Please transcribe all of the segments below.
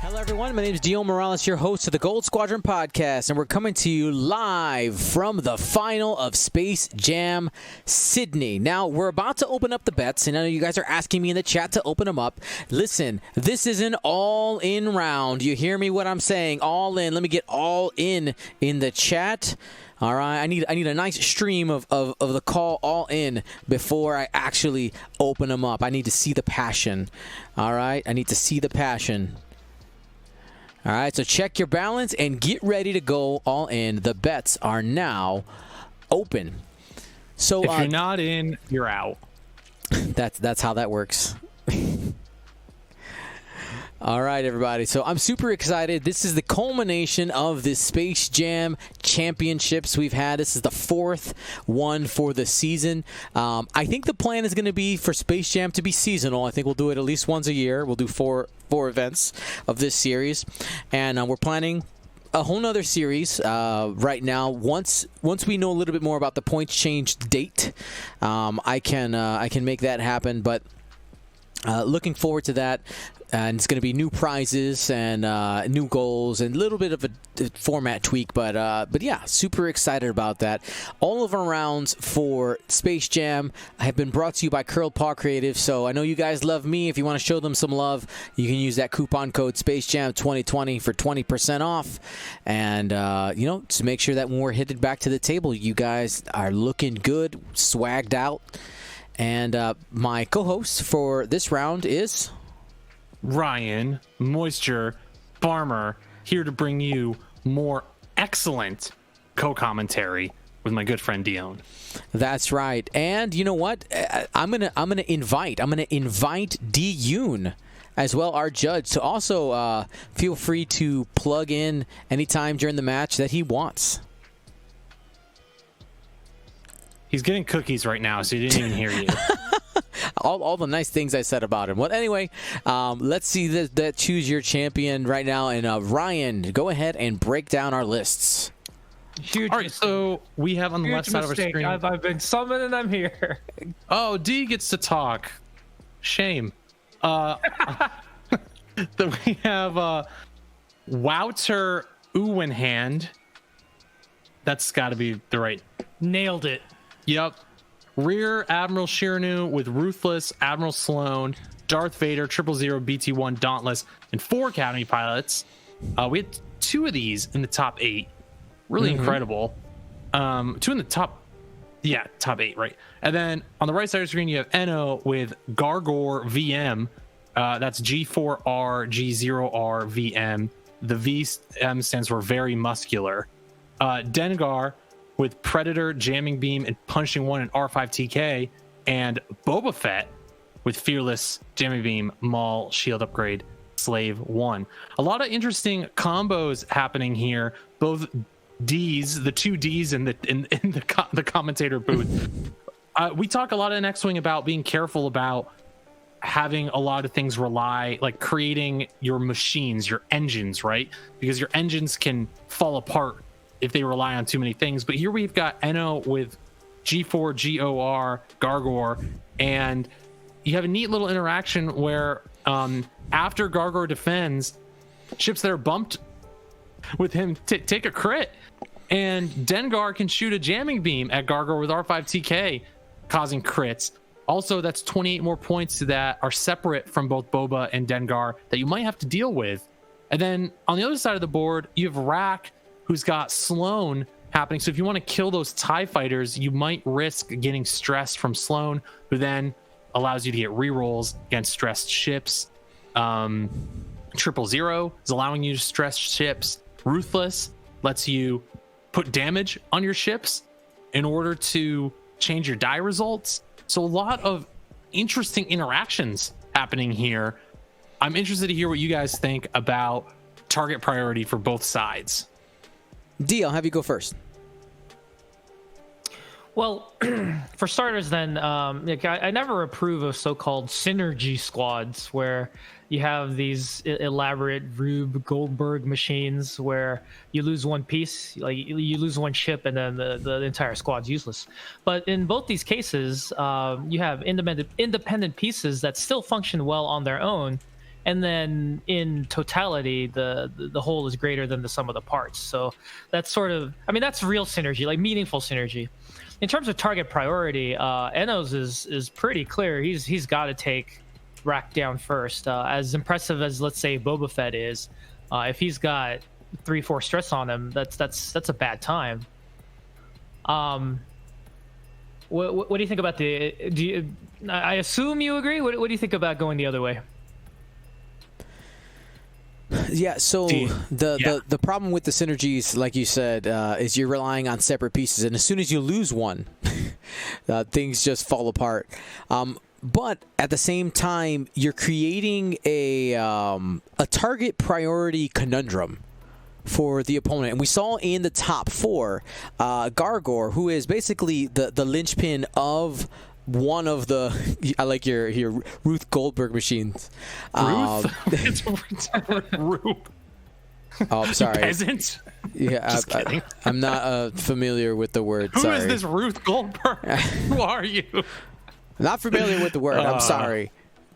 Hello, everyone. My name is Dion Morales, your host of the Gold Squadron podcast, and we're coming to you live from the final of Space Jam Sydney. Now, we're about to open up the bets, and I know you guys are asking me in the chat to open them up. Listen, this is an all-in round. You hear me what I'm saying? All in. Let me get all in the chat. All right, I need a nice stream of the call all in before I actually open them up. I need to see the passion. All right, I need to see the passion. All right, so check your balance and get ready to go all in. The bets are now open. So if you're not in, you're out. That's how that works. All right, everybody. So I'm super excited. This is the culmination of the Space Jam championships we've had. This is the fourth one for the season. I think the plan is going to be for Space Jam to be seasonal. I think we'll do it at least once a year. We'll do four events of this series. And we're planning a whole nother series right now. Once we know a little bit more about the points change date, I can make that happen. But looking forward to that. And it's going to be new prizes and new goals and a little bit of a format tweak. But yeah, super excited about that. All of our rounds for Space Jam have been brought to you by Curled Paw Creative. So I know you guys love me. If you want to show them some love, you can use that coupon code SpaceJam2020 for 20% off. And, just make sure that when we're headed back to the table, you guys are looking good, swagged out. And my co-host for this round is Ryan Moisture Farmer, here to bring you more excellent co-commentary with my good friend Dion. That's right. And you know what? I'm gonna invite D Yoon as well, our judge, to also feel free to plug in anytime during the match that he wants. He's getting cookies right now, so he didn't even hear you. all the nice things I said about him. Well, anyway, let's see that choose your champion right now. And Ryan, go ahead and break down our lists. Huge All right, so we have on the left side of our screen. I've been summoned and I'm here. Oh, D gets to talk. Shame. Then we have Wouter Ouwehand. That's got to be the right. Nailed it. Yep. Rear Admiral Shiranu with Ruthless, Admiral Sloan, Darth Vader, 000, BT-1, Dauntless, and 4 Academy pilots. We had 2 of these in the top 8. Really incredible. 2 in the top 8, right? And then on the right side of the screen, you have Enno with Gargor VM. That's G4R, G0R VM. The VM stands for very muscular. Dengar with Predator, Jamming Beam, and Punching One, and R5TK, and Boba Fett with Fearless, Jamming Beam, Maul, Shield Upgrade, Slave 1. A lot of interesting combos happening here. Both Ds, the 2 Ds in the commentator booth. We talk a lot in X-Wing about being careful about having a lot of things rely, like creating your machines, your engines, right? Because your engines can fall apart if they rely on too many things. But here we've got Enno with G4 GOR Gargor, and you have a neat little interaction where after Gargor defends, ships that are bumped with him take a crit, and Dengar can shoot a jamming beam at Gargor with R5TK, causing crits. Also, that's 28 more points that are separate from both Boba and Dengar that you might have to deal with. And then on the other side of the board, you have Rack, who's got Sloan happening. So if you want to kill those TIE fighters, you might risk getting stressed from Sloan, who then allows you to get rerolls against stressed ships. 000 is allowing you to stress ships. Ruthless lets you put damage on your ships in order to change your die results. So a lot of interesting interactions happening here. I'm interested to hear what you guys think about target priority for both sides. D, I'll have you go first. Well, for starters, then, I never approve of so-called synergy squads where you have these elaborate Rube Goldberg machines where you lose one piece, like you lose one ship, and then the entire squad's useless. But in both these cases, you have independent pieces that still function well on their own, and then in totality, the whole is greater than the sum of the parts. So that's sort of, I mean, that's real synergy, like meaningful synergy. In terms of target priority, Enno's is pretty clear. He's got to take Rack down first. As impressive as, let's say, Boba Fett is, if he's got 3-4 stress on him, that's a bad time. What do you think about I assume you agree. What do you think about going the other way? Yeah, so the problem with the synergies, like you said, is you're relying on separate pieces, and as soon as you lose one, things just fall apart. But at the same time, you're creating a target priority conundrum for the opponent. And we saw in the top 4, Gargor, who is basically the linchpin of one of the, I like your Ruth Goldberg machines. Ruth? It's Ruth. Oh, I'm sorry. Peasant? Yeah, Just kidding. I'm not familiar with the word. Who Sorry. is this Ruth Goldberg? Who are you? Not familiar with the word. I'm sorry.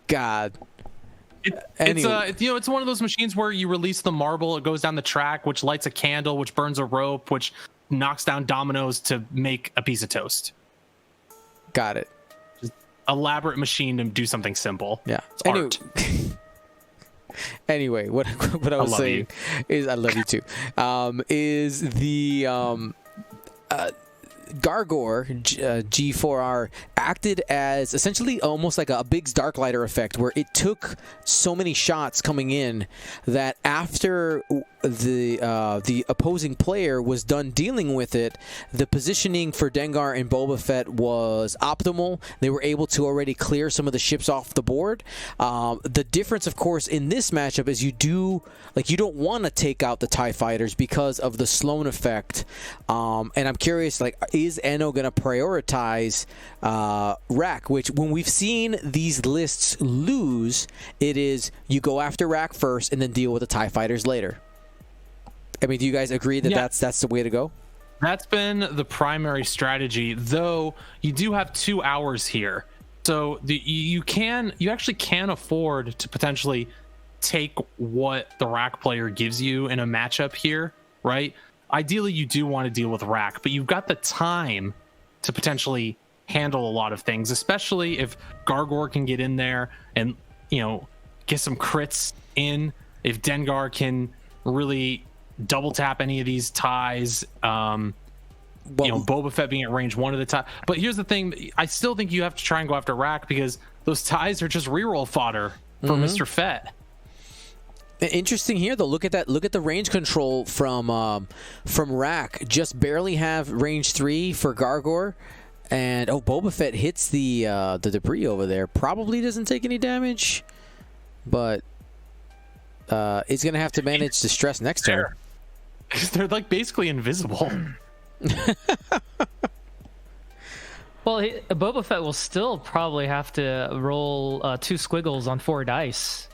God. Anyway. It's one of those machines where you release the marble, it goes down the track, which lights a candle, which burns a rope, which knocks down dominoes to make a piece of toast. Got it. Just elaborate machine to do something simple. Yeah. It's art. Anyway, what I was saying is, I love you too. Is the Gargor G4R acted as essentially almost like a Biggs Darklighter effect, where it took so many shots coming in that after the opposing player was done dealing with it, the positioning for Dengar and Boba Fett was optimal. They were able to already clear some of the ships off the board. The difference, of course, in this matchup is you don't want to take out the TIE fighters because of the Sloan effect. And I'm curious, is Enno going to prioritize Rack, which when we've seen these lists lose, it is you go after Rack first and then deal with the TIE fighters later. I mean, do you guys agree that that's the way to go? That's been the primary strategy, though you do have 2 hours here. So you actually can afford to potentially take what the Rack player gives you in a matchup here, right? Ideally, you do want to deal with Rack, but you've got the time to potentially handle a lot of things, especially if Gargor can get in there and, get some crits in. If Dengar can really double tap any of these ties, Boba Fett being at range 1 of the time. But here's the thing, I still think you have to try and go after Rack because those ties are just reroll fodder for Mr. Fett. Interesting here, though. Look at that. Look at the range control from Rack. Just barely have range 3 for Gargor, and Boba Fett hits the debris over there. Probably doesn't take any damage, but is gonna have to manage the stress next turn. They're basically invisible. Well, Boba Fett will still probably have to roll 2 squiggles on 4 dice.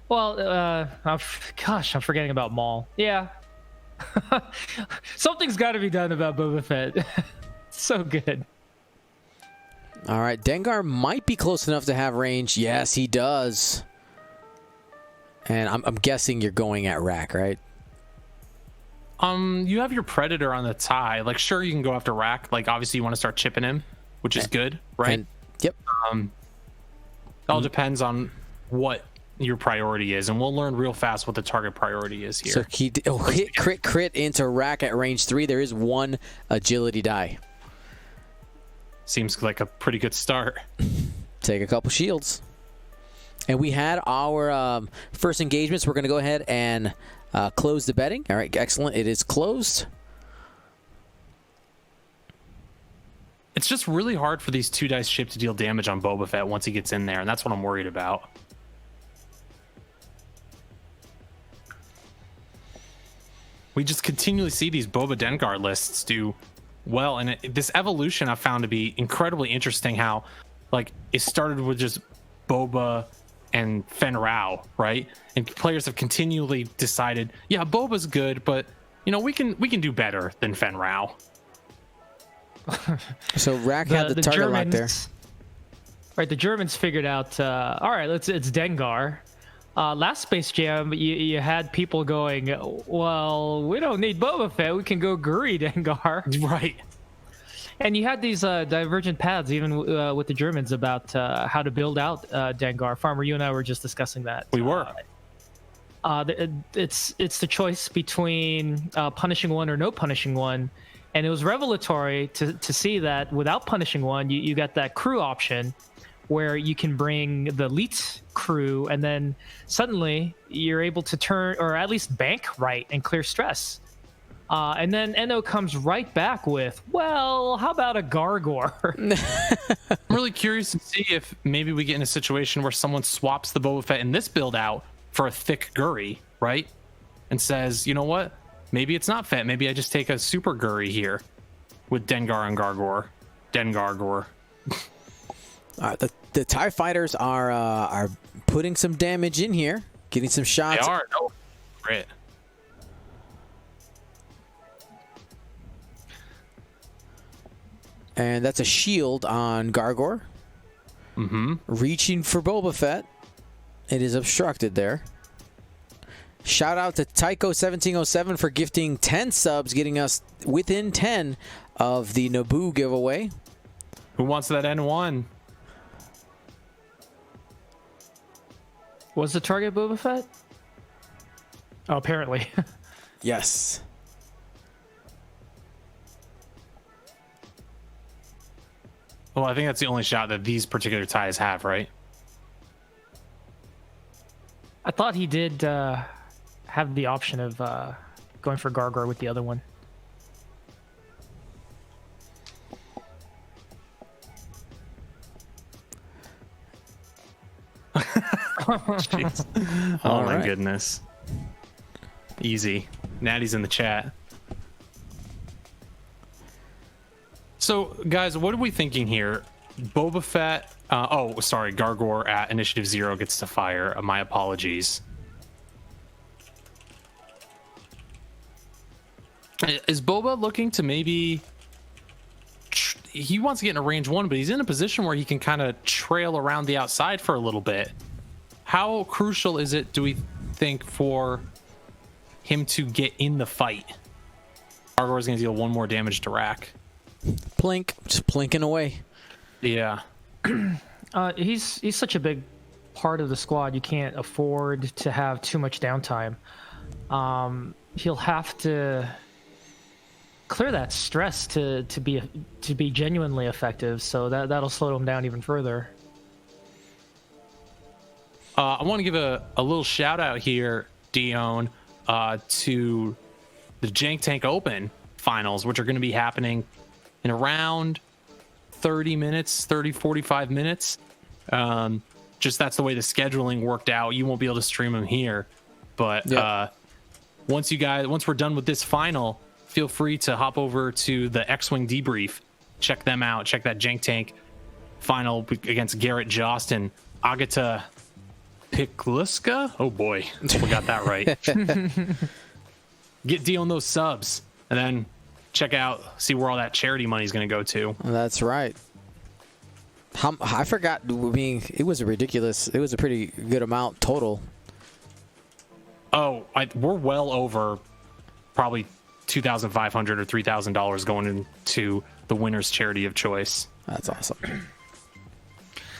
Well, I'm forgetting about Maul. Yeah. Something's got to be done about Boba Fett. So good. All right, Dengar might be close enough to have range. Yes, he does. And I'm guessing you're going at Rack, right? You have your Predator on the tie. Sure, you can go after Rack. Obviously, you want to start chipping him, which is good, right? Yep. It all depends on what your priority is, and we'll learn real fast what the target priority is here. So hit crit into Rack at range 3. There is 1 agility die. Seems like a pretty good start. Take a couple shields. And we had our first engagements. We're going to go ahead and close the betting. All right, excellent. It is closed. It's just really hard for these 2 dice ship to deal damage on Boba Fett once he gets in there, and that's what I'm worried about. We just continually see these Boba Dengar lists do well, and this evolution I've found to be incredibly interesting. How, it started with just Boba and Fen Rao, right? And players have continually decided, yeah, Boba's good, but we can do better than Fen Rao. So Rack had the target Germans, lock there. Right, the Germans figured out. All right, it's Dengar. last Space Jam, you had people going, well, we don't need Boba Fett. We can go Guri Dengar. Right. And you had these divergent paths, even with the Germans, about how to build out Dengar. Farmer, you and I were just discussing that. We were. It's the choice between punishing one or no punishing one. And it was revelatory to see that without punishing one, you got that crew option where you can bring the elite crew, and then suddenly you're able to turn, or at least bank right and clear stress. And then Enno comes right back with, well, how about a Gargor? I'm really curious to see if maybe we get in a situation where someone swaps the Boba Fett in this build out for a thick Guri, right? And says, you know what? Maybe it's not Fett. Maybe I just take a super Guri here with Dengar and Gargor. Dengargor. The TIE fighters are putting some damage in here, getting some shots. They are. Oh, great. And that's a shield on Gargor. Mm-hmm. Reaching for Boba Fett. It is obstructed there. Shout out to Tycho1707 for gifting 10 subs, getting us within 10 of the Naboo giveaway. Who wants that N1? Was the target Boba Fett? Oh, apparently. Yes. Well, I think that's the only shot that these particular ties have, right? I thought he did have the option of going for Gargor with the other one. Jeez. Oh All my right. goodness. Easy. Natty's in the chat. So, guys, what are we thinking here? Boba Fett. Sorry. Gargor at Initiative 0 gets to fire. My apologies. Is Boba looking to maybe... He wants to get in a range 1, but he's in a position where he can kind of trail around the outside for a little bit. How crucial is it, do we think, for him to get in the fight? Gargor is going to deal 1 more damage to Rack. Plink. Just plinking away. Yeah. He's such a big part of the squad. You can't afford to have too much downtime. He'll have to clear that stress to be genuinely effective. So that'll slow him down even further. I want to give a little shout out here, Dion, to the Jank Tank Open finals, which are going to be happening in around 45 minutes. Just that's the way the scheduling worked out. You won't be able to stream them here, but Yep. once we're done with this final, feel free to hop over to the X-Wing debrief, check them out, check that Jank Tank final against Garrett Jost and Agata Pikluska. Oh boy, we got that right. Get Dion those subs, and then see where all that charity money is going to go to. That's right. I forgot. I mean, it was a pretty good amount total. Oh, we're well over probably $2,500 or $3,000 going into the winner's charity of choice. That's awesome.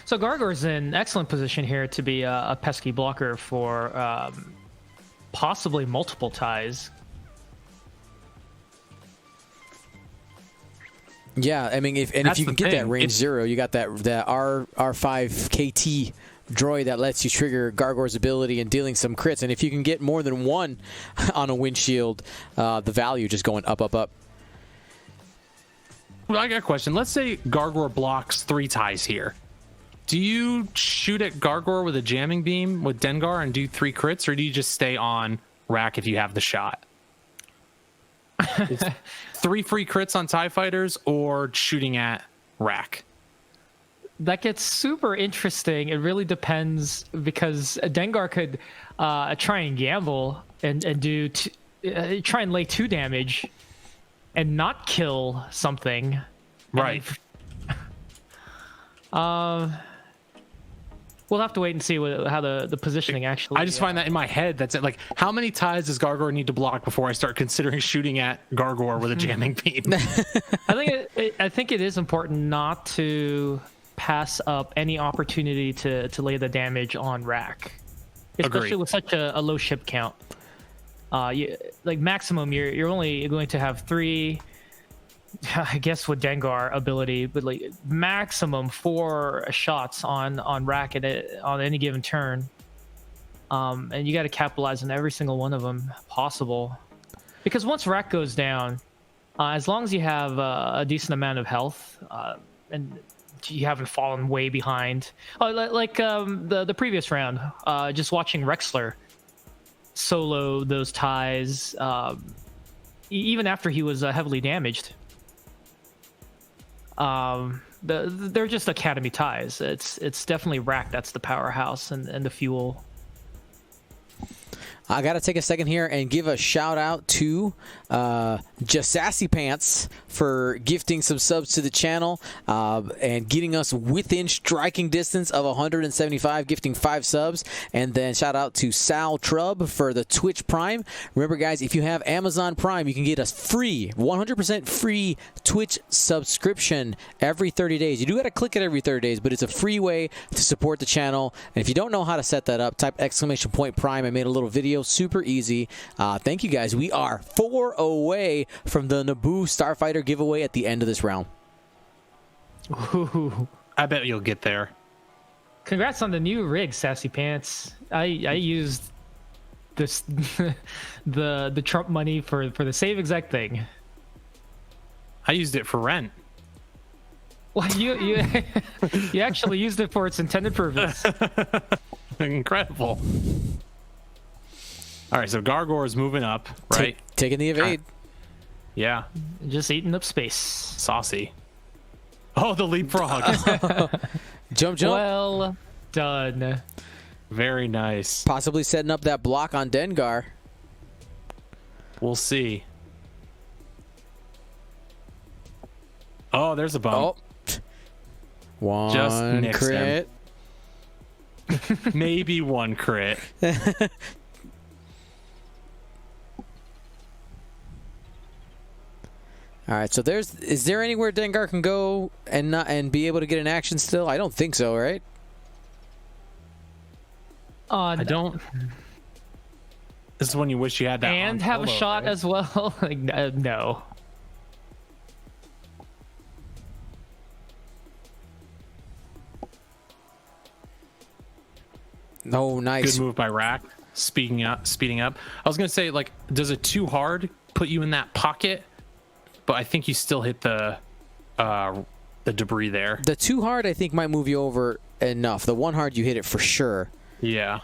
So Gargor's in excellent position here to be a pesky blocker for possibly multiple ties. Yeah, I mean, if you can get that range 0, you got that R5 KT droid that lets you trigger Gargor's ability and dealing some crits. And if you can get more than 1 on a windshield, the value just going up, up, up. Well, I got a question. Let's say Gargor blocks 3 ties here. Do you shoot at Gargor with a jamming beam with Dengar and do 3 crits, or do you just stay on Rack if you have the shot? 3 free crits on TIE fighters or shooting at Rack? That gets super interesting. It really depends, because Dengar could try and gamble and try and lay 2 damage and not kill something. Right. We'll have to wait and see how the positioning actually. I just find that in my head. That's it. Like, how many ties does Gargor need to block before I start considering shooting at Gargor with a jamming beam? I think it is important not to pass up any opportunity to lay the damage on rack, especially Agreed. with such a low ship count. Like maximum, you're only going to have 3. I guess with Dengar ability, but like maximum 4 shots on rack on any given turn, and you got to capitalize on every single one of them possible, because once rack goes down, as long as you have a decent amount of health, and you haven't fallen way behind, like the previous round, just watching Rexler solo those ties, even after he was heavily damaged. They're just academy ties. It's definitely rack that's the powerhouse and the fuel. I got to take a second here and give a shout out to Just Sassy Pants for gifting some subs to the channel and getting us within striking distance of 175, gifting 5 subs. And then shout out to Sal Trub for the Twitch Prime. Remember, guys, if you have Amazon Prime, you can get us free, 100% free Twitch subscription every 30 days. You do got to click it every 30 days, but it's a free way to support the channel. And if you don't know how to set that up, type !Prime. I made a little video, super easy. Thank you, guys. We are 4 away from the Naboo Starfighter giveaway at the end of this round. Ooh. I bet you'll get there. Congrats on the new rig, Sassy Pants. I used this the Trump money for the same exact thing. I used it for rent. Well, you you actually used it for its intended purpose. Incredible. All right, so Gargor is moving up, right? Taking the evade. Yeah. Just eating up space. Saucy. Oh, the leapfrog. Jump. Well done. Very nice. Possibly setting up that block on Dengar. We'll see. Oh, there's a bump. Oh. One Just nixed crit. Maybe 1 crit. All right, so is there anywhere Dengar can go and be able to get an action still? I don't think so, right? I don't. This is when you wish you had that. And have a shot as well. Like, no. Oh, nice. Good move by Rack. Speeding up. I was gonna say, like, does it too hard put you in that pocket? But I think you still hit the debris there. The 2 hard, I think, might move you over enough. The 1 hard, you hit it for sure. Yeah.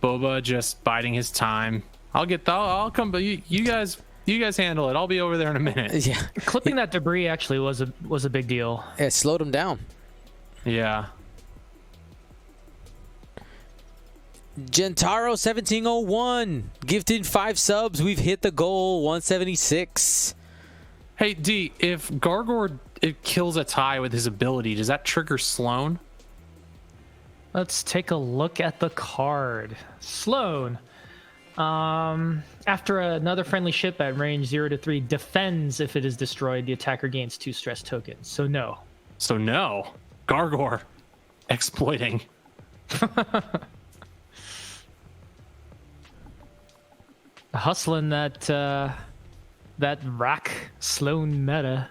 Boba just biding his time. I'll come, but you guys handle it. I'll be over there in a minute. Yeah. Clipping that debris actually was a big deal. It slowed him down. Yeah. Gentaro 1701 gifted 5 subs. We've hit the goal, 176. Hey, D, if Gargor kills a tie with his ability, does that trigger Sloan? Let's take a look at the card. Sloan. After another friendly ship at range 0 to 3 defends if it is destroyed, the attacker gains 2 stress tokens. So no. Gargor exploiting. Hustling that rack Sloan meta.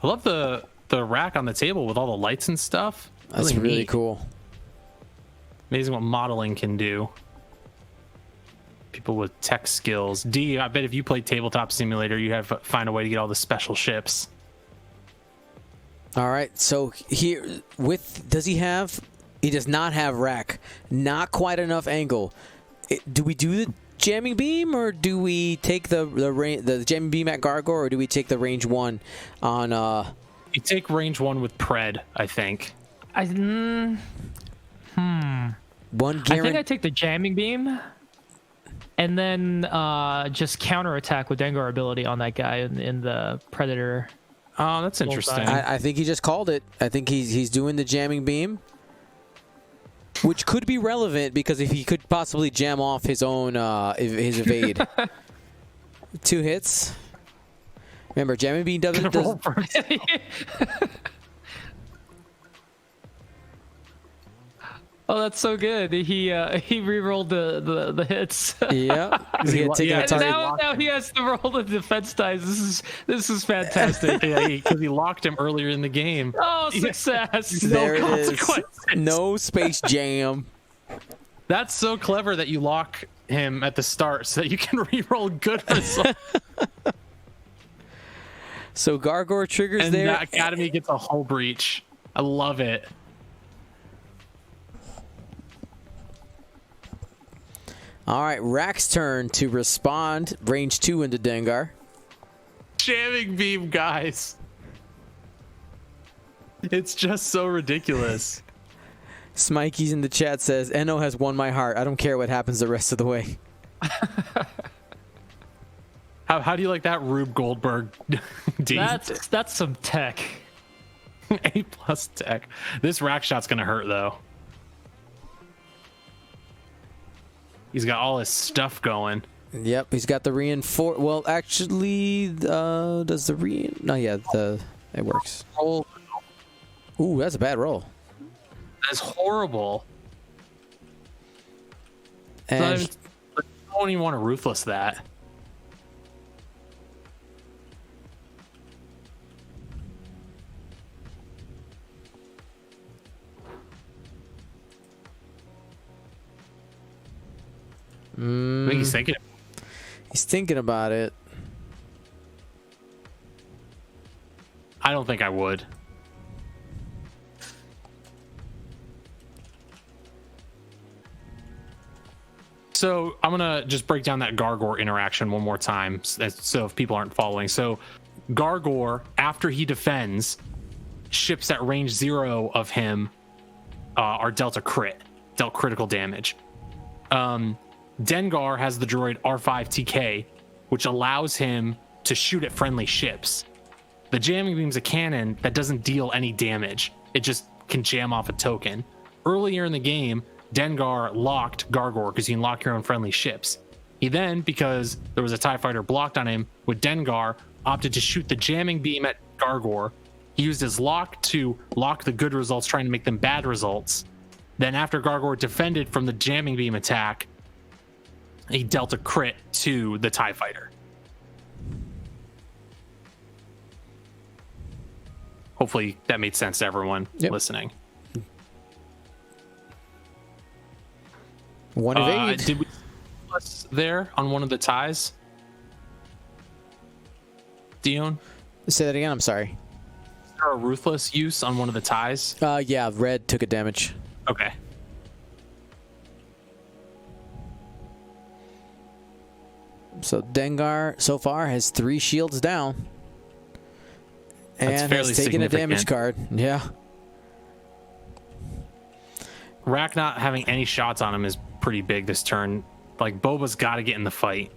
I love the rack on the table with all the lights and stuff. That's really neat. cool. Amazing what modeling can do. People with tech skills. D, I bet if you played Tabletop Simulator, you'd have to find a way to get all the special ships. All right, so here he does not have rack. Not quite enough angle. Do we do the jamming beam, or do we take the jamming beam at Gargor, or do we take the range 1 on You take range 1 with Pred, I think. one I think I take the jamming beam and then just counterattack with Dengar ability on that guy in the Predator. Oh, that's interesting. I think he just called it. I think he's doing the jamming beam, which could be relevant because if he could possibly jam off his own his evade. 2 hits. Remember, jamming beam doesn't. Oh, that's so good. He re-rolled the hits. Yeah. Now he has to roll the defense dice. This is fantastic. Yeah, because he locked him earlier in the game. Oh, success! There it is. No Space Jam. That's so clever that you lock him at the start so that you can re-roll good results. So Gargor triggers and there. That Academy gets a hull breach. I love it. All right, Rack's turn to respond. Range 2 into Dengar. Jamming beam, guys. It's just so ridiculous. Smikey's in the chat says, Enno has won my heart. I don't care what happens the rest of the way. How do you like that, Rube Goldberg? That's some tech. A+ tech. This rack shot's gonna hurt though. He's got all his stuff going. Yep, he's got the reinforce. Well, actually, does the No, yeah, it works. Roll. Ooh, that's a bad roll. That's horrible. And I don't even want to ruthless that. I think he's thinking. He's thinking about it. I don't think I would. So I'm gonna just break down that Gargor interaction one more time, so if people aren't following. So Gargor, after he defends, ships at range 0 of him are dealt critical damage. Dengar has the droid R5TK, which allows him to shoot at friendly ships. The jamming beam's a cannon that doesn't deal any damage. It just can jam off a token. Earlier in the game, Dengar locked Gargor because you can lock your own friendly ships. He then, because there was a TIE fighter blocked on him with Dengar, opted to shoot the jamming beam at Gargor. He used his lock to lock the good results, trying to make them bad results. Then after Gargor defended from the jamming beam attack, he dealt a crit to the TIE fighter. Hopefully that made sense to everyone listening. One evade. Did we there on one of the ties? Dion? Say that again, I'm sorry. Is there a ruthless use on one of the ties? Yeah, red took a damage. Okay. So Dengar so far has 3 shields down. And has taken a damage card. Yeah. Rack not having any shots on him is pretty big this turn. Like, Boba's got to get in the fight.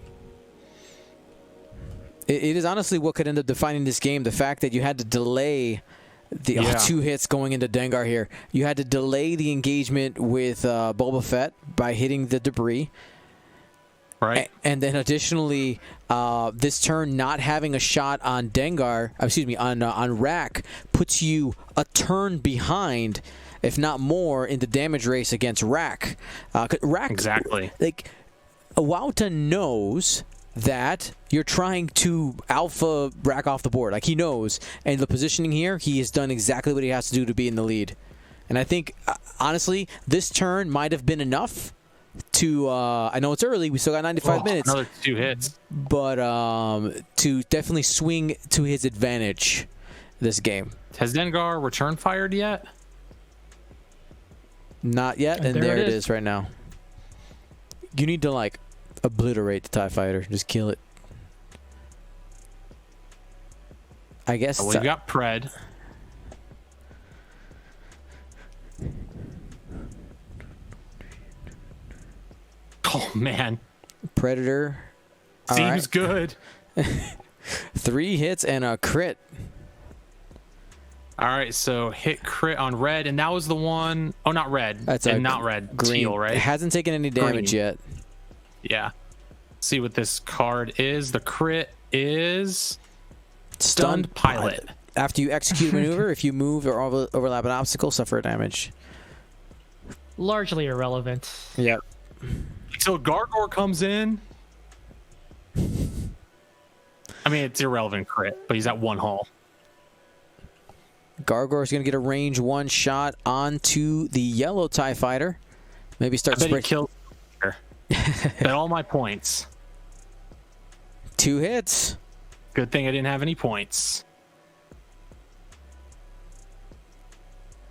It is honestly what could end up defining this game. The fact that you had to delay the 2 hits going into Dengar here. You had to delay the engagement with Boba Fett by hitting the debris. Right. And then additionally, this turn not having a shot on Dengar, on Rack, puts you a turn behind, if not more, in the damage race against Rack. Rack, exactly. Like, Wouter knows that you're trying to alpha Rack off the board. Like, he knows. And the positioning here, he has done exactly what he has to do to be in the lead. And I think, honestly, this turn might have been enough to, I know it's early, we still got 95 minutes. Another 2 hits. But to definitely swing to his advantage this game. Has Dengar return fired yet? Not yet, and there it is right now. You need to, like, obliterate the TIE fighter. Just kill it. I guess. Well, you got Pred. Oh, man. Predator. Seems good. 3 hits and a crit. All right, so hit crit on red, and that was the one oh not red. That's and not red. Green. Teal, right? It hasn't taken any damage Green. yet. Yeah. See what this card is. The crit is Stunned Pilot. After you execute a maneuver, if you move or overlap an obstacle, suffer damage. Largely irrelevant. Yep. So Gargor comes in. I mean, it's irrelevant crit, but he's at 1 hull. Gargor is going to get a range 1 shot onto the yellow TIE fighter. Maybe start I bet he spreading. killed. Bet all my points. 2 hits. Good thing I didn't have any points.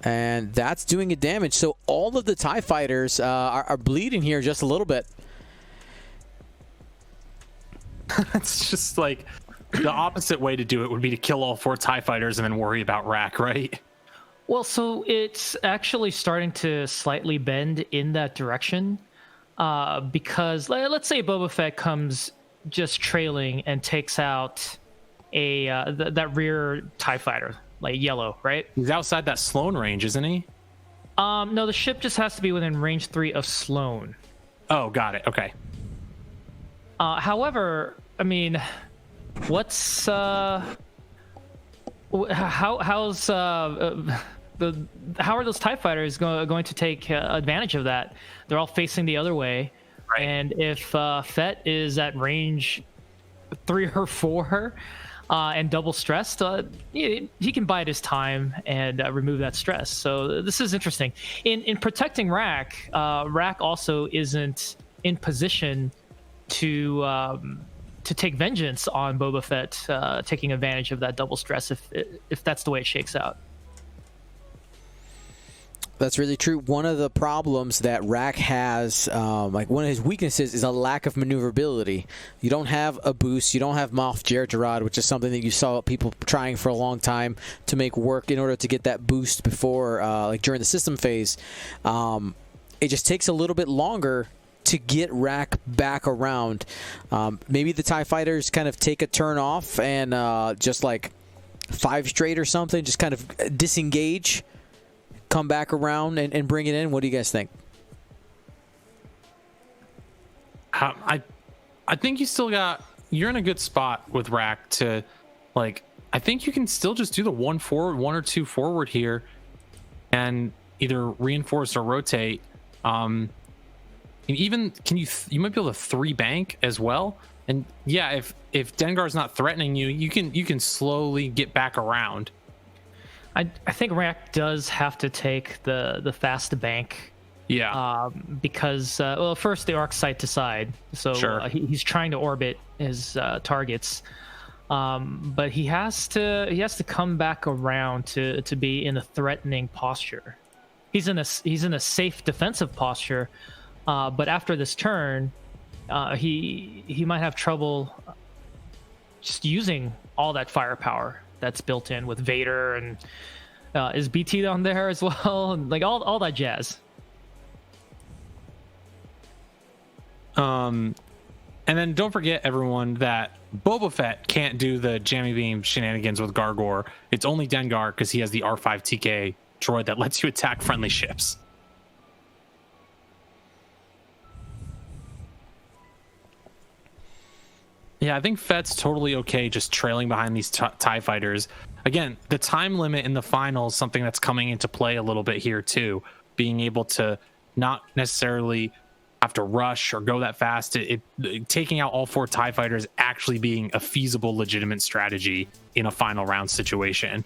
And that's doing a damage. So all of the TIE fighters are bleeding here just a little bit. It's just like the opposite way to do it would be to kill all 4 TIE fighters and then worry about Rack, right? Well, so it's actually starting to slightly bend in that direction because let's say Boba Fett comes just trailing and takes out that rear TIE fighter, like yellow, right? He's outside that Sloan range, isn't he? No, the ship just has to be within range 3 of Sloan. Oh, got it. Okay. However, I mean, what's how are those TIE fighters going to take advantage of that? They're all facing the other way, right. And if Fett is at range 3 or 4 and double stressed, he can bide his time and remove that stress. So this is interesting. In protecting Rack, Rack also isn't in position to take vengeance on Boba Fett, taking advantage of that double stress if that's the way it shakes out. That's really true. One of the problems that Rack has, like one of his weaknesses, is a lack of maneuverability. You don't have a boost. You don't have Moff Jerjerrod, which is something that you saw people trying for a long time to make work in order to get that boost before, like during the system phase. It just takes a little bit longer to get Rack back around. Maybe the TIE fighters kind of take a turn off and just like 5 straight or something, just kind of disengage, come back around and bring it in. What do you guys think? I think you're in a good spot with Rack to, like, I think you can still just do the 1 forward, 1 or 2 forward here and either reinforce or rotate. And even you might be able to 3 bank as well. And yeah, if Dengar's not threatening you, you can slowly get back around. I think Rack does have to take the fast bank. Yeah. Because well, first the arc sight to side, so sure. He's trying to orbit his targets, but he has to come back around to be in a threatening posture. He's in a safe defensive posture, but after this turn, he might have trouble just using all that firepower that's built in with Vader and is BT on there as well, and like all that jazz. And then don't forget, everyone, that Boba Fett can't do the jammy beam shenanigans with Gargor. It's only Dengar because he has the R5 TK droid that lets you attack friendly ships. Yeah, I think Fett's totally okay just trailing behind these TIE fighters. Again, the time limit in the final is something that's coming into play a little bit here too. Being able to not necessarily have to rush or go that fast. Taking out all 4 TIE fighters actually being a feasible, legitimate strategy in a final round situation.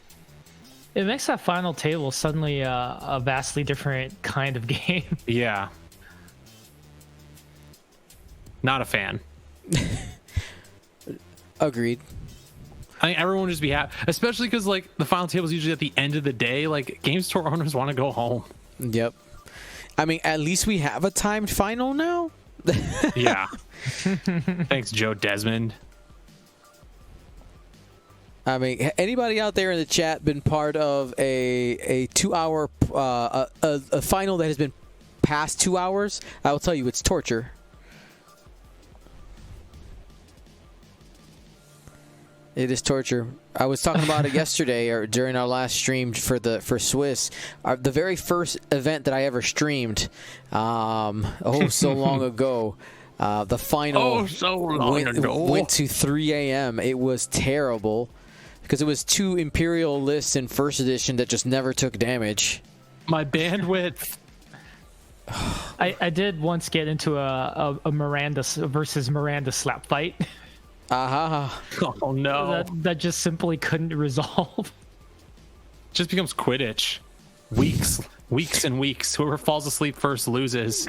It makes that final table suddenly a vastly different kind of game. Yeah. Not a fan. Agreed. I think everyone would just be happy, especially because like the final table is usually at the end of the day. Like game store owners want to go home. Yep. I mean, at least we have a timed final now. Yeah. Thanks, Joe Desmond. I mean, anybody out there in the chat been part of a 2-hour a final that has been past 2 hours? I will tell you, it's torture. It is torture. I was talking about it yesterday or during our last stream for Swiss. The very first event that I ever streamed, so long ago. The final went to 3 a.m. It was terrible because it was 2 Imperial lists in first edition that just never took damage. My bandwidth. I did once get into a Miranda versus Miranda slap fight. Oh no! That just simply couldn't resolve. Just becomes Quidditch. Weeks and weeks. Whoever falls asleep first loses.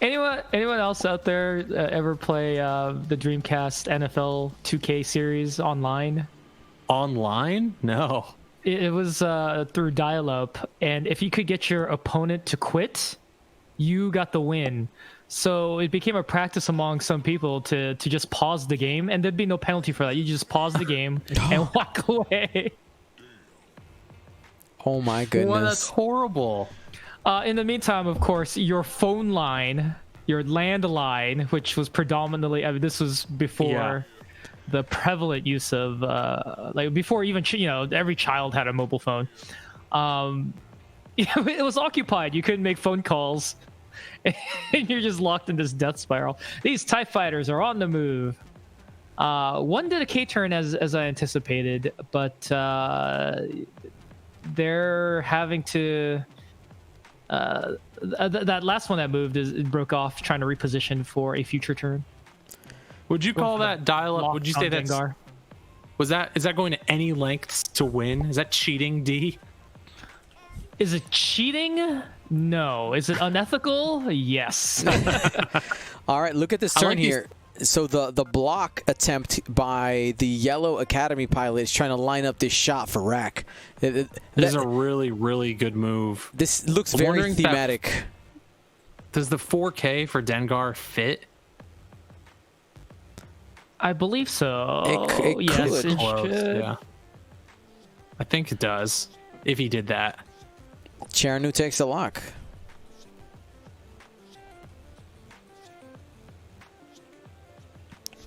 Anyone else out there ever play the Dreamcast NFL 2K series online? Online? No. It was through dial-up, and if you could get your opponent to quit, you got the win. So it became a practice among some people to just pause the game, and there'd be no penalty for that. You just pause the game and walk away. Oh my goodness. Well, that's horrible. In the meantime, of course, your phone line, your landline, which was predominantly, this was before the prevalent use of, before even, every child had a mobile phone. It was occupied. You couldn't make phone calls. And you're just locked in this death spiral. These TIE fighters are on the move. One did a K-turn as I anticipated, but they're having to... that last one that moved it broke off, trying to reposition for a future turn. Would you call that dial-up? Would you say that's... is that going to any lengths to win? Is that cheating, D? Is it cheating? No. Is it unethical? Yes. All right, look at this turn here. So the block attempt by the yellow Academy pilot is trying to line up this shot for Rack. This is a really, really good move. This looks very thematic. Does the 4K for Dengar fit? I believe so. It yes, could. Yeah. I think it does, if he did that. Chernu takes the lock.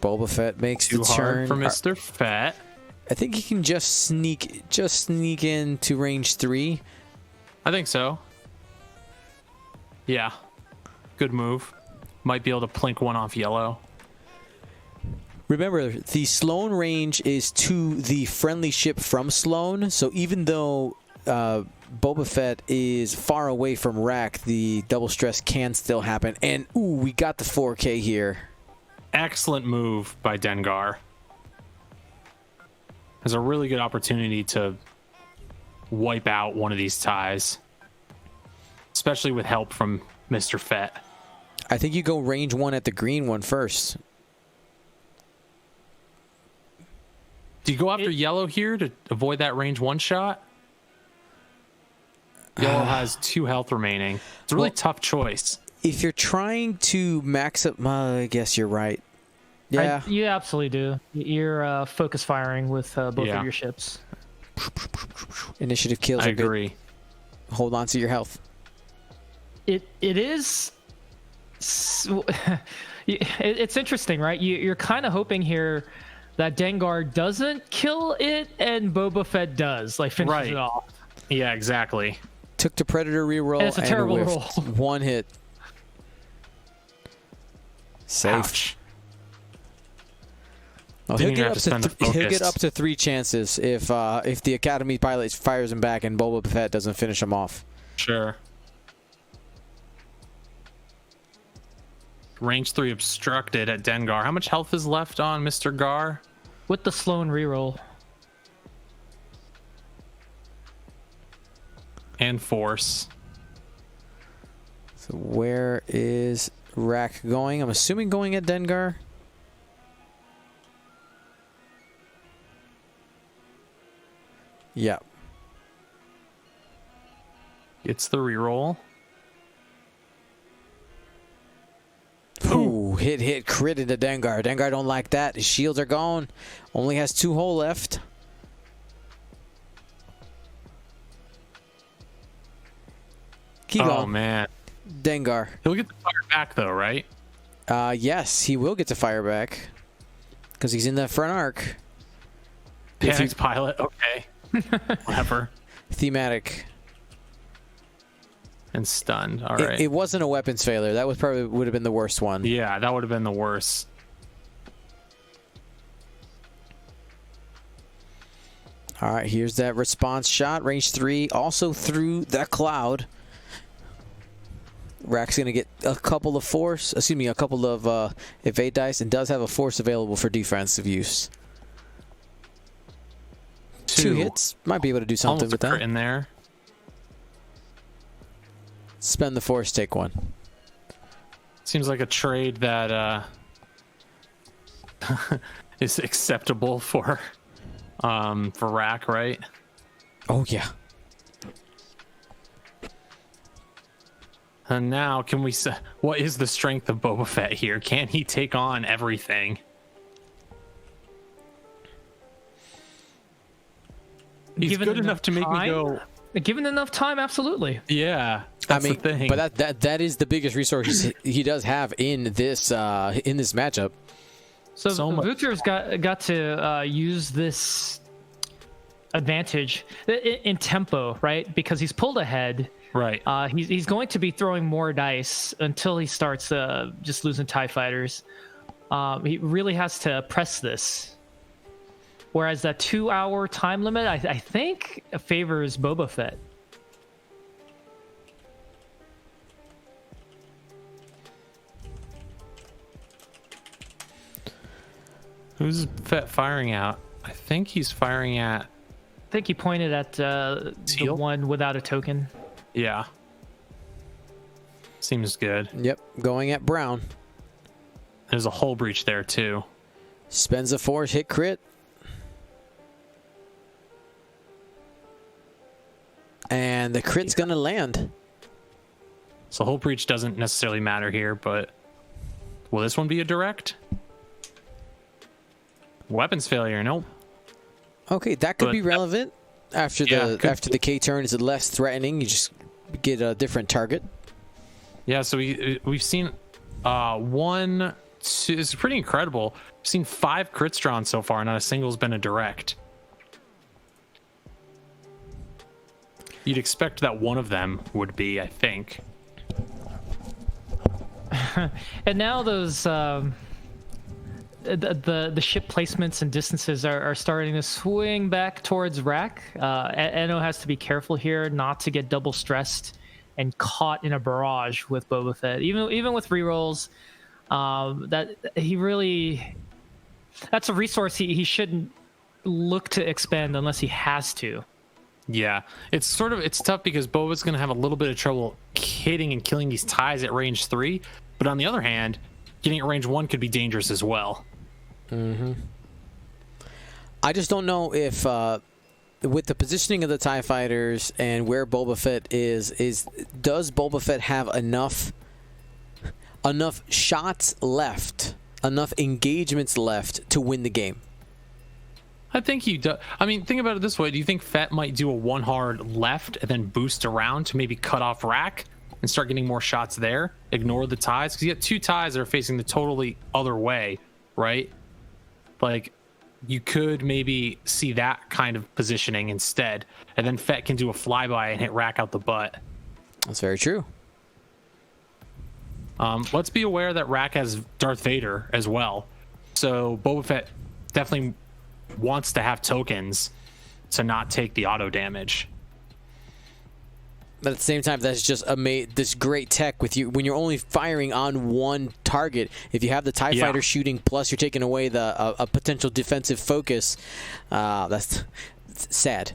Boba Fett makes the turn for Mr. Fett. I think he can just sneak into range 3. I think so. Yeah. Good move. Might be able to plink one off yellow. Remember, the Sloan range is to the friendly ship from Sloan, so even though Boba Fett is far away from Rack, the double stress can still happen. And, ooh, we got the 4K here. Excellent move by Dengar. Has a really good opportunity to wipe out one of these ties, especially with help from Mr. Fett. I think you go range 1 at the green one first. Do you go after yellow here to avoid that range 1 shot? Yellow has 2 health remaining. It's a really tough choice. If you're trying to max up, I guess you're right. Yeah, you absolutely do. You're focus firing with both of your ships. Initiative kills. I agree. Hold on to your health. It is. It's interesting, right? You're kind of hoping here that Dengar doesn't kill it and Boba Fett does, finishes it off. Yeah, exactly. Took the Predator reroll and it's a terrible roll. 1 hit. Safe. Ouch. Well, he'll get up to 3 chances if the Academy pilot fires him back and Boba Fett doesn't finish him off. Sure. Range 3 obstructed at Dengar. How much health is left on Mr. Gar? With the Sloan reroll. And force. So where is Rack going? I'm assuming going at Dengar. Yep. It's the reroll. Ooh, hit, crit into Dengar. Dengar don't like that. His shields are gone. Only has 2 hull left. Keep going. Oh, man. Dengar. He'll get the fire back, though, right? Yes, he will get to fire back. Because he's in the front arc. Panicked pilot. Okay. Whatever. Thematic. And stunned. All right. It wasn't a weapons failure. That would have been the worst one. Yeah, that would have been the worst. All right, here's that response shot. Range 3, also through the cloud. Rack's going to get a couple of evade dice, and does have a force available for defensive use. Two hits. Might be able to do something Almost with that. in there. Spend the force, take one. Seems like a trade that is acceptable for Rack, right? Oh, yeah. And now, can we say, what is the strength of Boba Fett here? Can he take on everything? He's Given good enough to make me go. Given enough time, absolutely. Yeah, that's the thing. But that is the biggest resource he does have in this matchup. So Wouter's got to use this advantage in tempo, right? Because he's pulled ahead. Right. He's going to be throwing more dice until he starts just losing TIE fighters. He really has to press this. Whereas that 2-hour time limit, I think, favors Boba Fett. Who's Fett firing at? I think he's firing at. I think he pointed at the one without a token. Yeah. Seems good. Yep, going at Brown. There's a hull breach there, too. Spends a force, hit crit. And the crit's going to land. So hull breach doesn't necessarily matter here, but will this one be a direct? Weapons failure, nope. Okay, that could be relevant. After the K turn, is it less threatening? You just get a different target. Yeah, so we've seen 1, 2. It's pretty incredible. We've seen 5 crits drawn so far. Not a single's been a direct. You'd expect that one of them would be, I think. And now those the ship placements and distances are starting to swing back towards Rack. Enno has to be careful here not to get double stressed and caught in a barrage with Boba Fett. Even with rerolls, that's a resource he shouldn't look to expend unless he has to. Yeah, it's tough because Boba's going to have a little bit of trouble hitting and killing these ties at range 3. But on the other hand, getting at range 1 could be dangerous as well. Mm-hmm. I just don't know if, with the positioning of the TIE fighters and where Boba Fett is does Boba Fett have enough shots left, enough engagements left to win the game? I think he does. I mean, think about it this way. Do you think Fett might do a 1 hard left and then boost around to maybe cut off Rack and start getting more shots there? Ignore the ties? Because you got 2 ties that are facing the totally other way, right? Like, you could maybe see that kind of positioning instead. And then Fett can do a flyby and hit Rack out the butt. That's very true. Let's be aware that Rack has Darth Vader as well. So Boba Fett definitely wants to have tokens to not take the auto damage. But at the same time, that's just this great tech with you when you're only firing on one target. If you have the TIE fighter shooting, plus you're taking away a potential defensive focus, that's sad.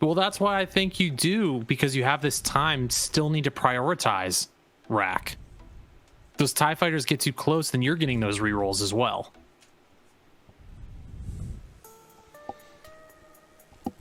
Well, that's why I think you do, because you have this time, still need to prioritize Rack. Those TIE fighters get too close, then you're getting those rerolls as well.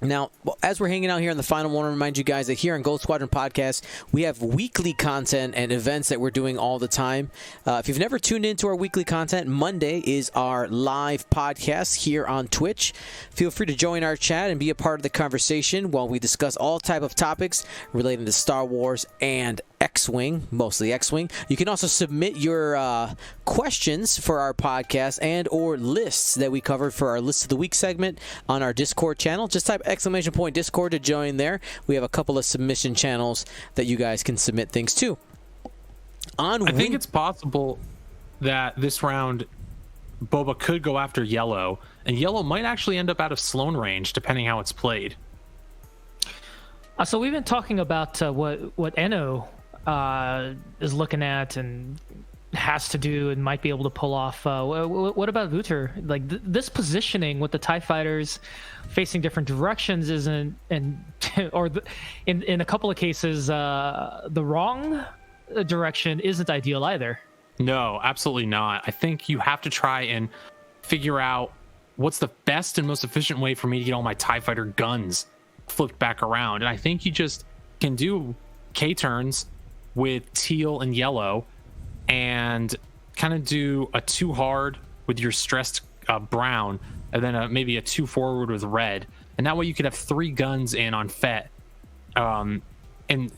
Now, as we're hanging out here on the final one, I want to remind you guys that here on Gold Squadron Podcast, we have weekly content and events that we're doing all the time. If you've never tuned into our weekly content, Monday is our live podcast here on Twitch. Feel free to join our chat and be a part of the conversation while we discuss all type of topics relating to Star Wars and X-Wing, mostly X-Wing. You can also submit your questions for our podcast and or lists that we covered for our List of the Week segment on our Discord channel. Just type !Discord to join there. We have a couple of submission channels that you guys can submit things to. I think it's possible that this round Boba could go after Yellow, and Yellow might actually end up out of Sloan range depending how it's played. So we've been talking about what Enno is looking at and has to do and might be able to pull off. What about Wouter? Like this positioning with the TIE fighters facing different directions isn't, in a couple of cases, the wrong direction isn't ideal either. No, absolutely not. I think you have to try and figure out what's the best and most efficient way for me to get all my TIE fighter guns flipped back around. And I think you just can do K-turns with teal and yellow and kind of do a 2 hard with your stressed brown, and then maybe a 2 forward with red. And that way you could have 3 guns in on Fett. And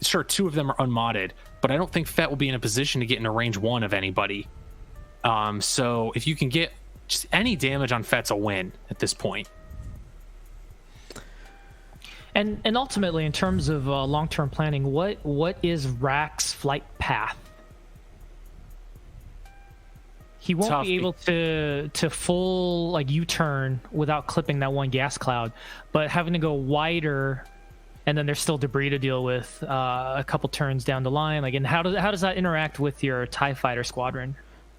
sure, 2 of them are unmodded, but I don't think Fett will be in a position to get into range 1 of anybody. So if you can get just any damage on Fett's a win at this point. And ultimately, in terms of long-term planning, what is Rack's flight path? He won't be able to full like U-turn without clipping that one gas cloud, but having to go wider, and then there's still debris to deal with a couple turns down the line. Like, and how does that interact with your TIE fighter squadron?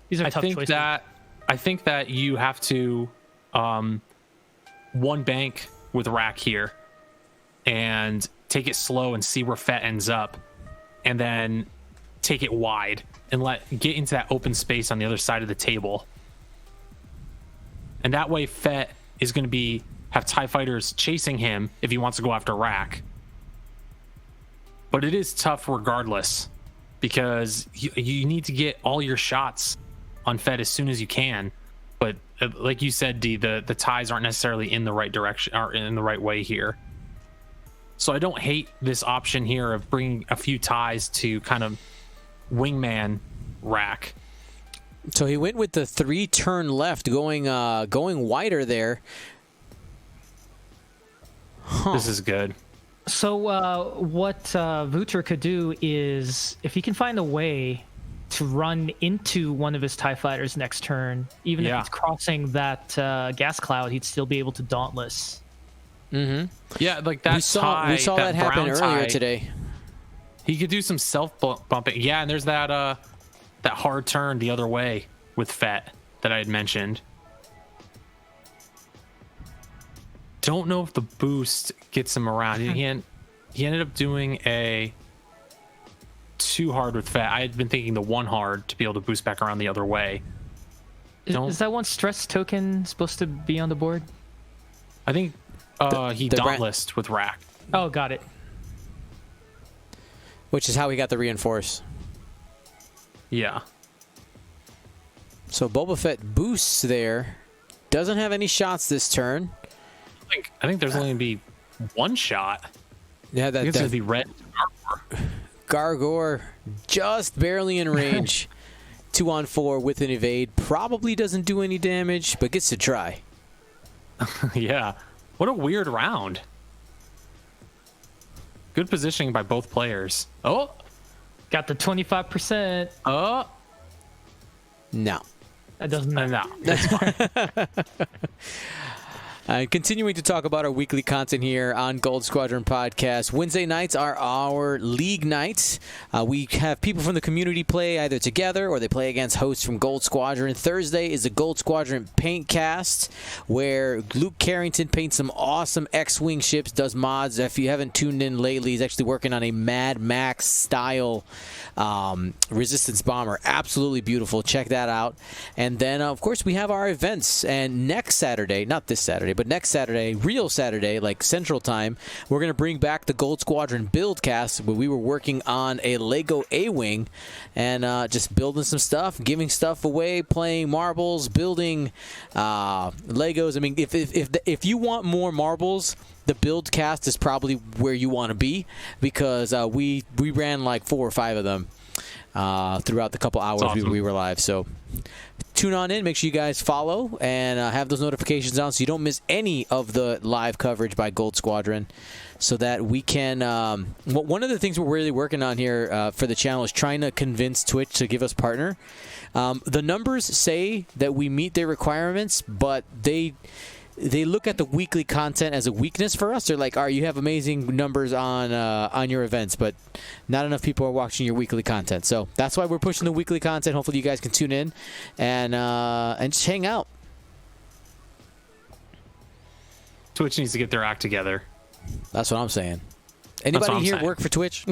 These are tough choices. I think that you have to one bank with Rack here and take it slow and see where Fett ends up, and then take it wide and get into that open space on the other side of the table. And that way Fett is going to have TIE fighters chasing him if he wants to go after Rack. But it is tough regardless, because you need to get all your shots on Fett as soon as you can. But like you said, D, the ties aren't necessarily in the right direction or in the right way here. So I don't hate this option here of bringing a few ties to kind of wingman Rack. So he went with the 3-turn left, going wider there. Huh. This is good. So what Wouter could do is, if he can find a way to run into one of his TIE fighters next turn, even if it's crossing that gas cloud, he'd still be able to dauntless. Mm-hmm. Yeah, like that. We saw that happen earlier today. He could do some self bumping. Yeah, and there's that hard turn the other way with Fett that I had mentioned. Don't know if the boost gets him around. He ended up doing a 2 hard with Fett. I had been thinking the 1 hard to be able to boost back around the other way. Is that one stress token supposed to be on the board? I think he dauntlessed with Rack. Oh, got it. Which is how he got the reinforce. Yeah. So Boba Fett boosts there. Doesn't have any shots this turn. I think there's only going to be 1 shot. Yeah, that's going to be red. Gargor just barely in range. 2-on-4 with an evade. Probably doesn't do any damage, but gets to try. Yeah. What a weird round. Good positioning by both players. Oh, got the 25%. Oh, no, that doesn't matter. No, that's fine. Continuing to talk about our weekly content here on Gold Squadron Podcast. Wednesday nights are our league nights. We have people from the community play either together or they play against hosts from Gold Squadron. Thursday is a Gold Squadron paint cast where Luke Carrington paints some awesome X-Wing ships, does mods. If you haven't tuned in lately, he's actually working on a Mad Max style resistance bomber. Absolutely beautiful. Check that out. And then, of course, we have our events. And next Saturday, not this Saturday, Saturday, but next Saturday, real Saturday, like Central Time, we're going to bring back the Gold Squadron build cast where we were working on a Lego A-Wing and just building some stuff, giving stuff away, playing marbles, building Legos. I mean, if you want more marbles, the build cast is probably where you want to be, because we ran like 4 or 5 of them throughout the couple hours we were live. So tune on in. Make sure you guys follow and have those notifications on so you don't miss any of the live coverage by Gold Squadron, so that we can one of the things we're really working on here for the channel is trying to convince Twitch to give us partner. The numbers say that we meet their requirements, but they look at the weekly content as a weakness for us. They're like, all right, you have amazing numbers on your events, but not enough people are watching your weekly content. So that's why we're pushing the weekly content. Hopefully you guys can tune in and just hang out. Twitch needs to get their act together. That's what I'm saying. Anybody here work for Twitch?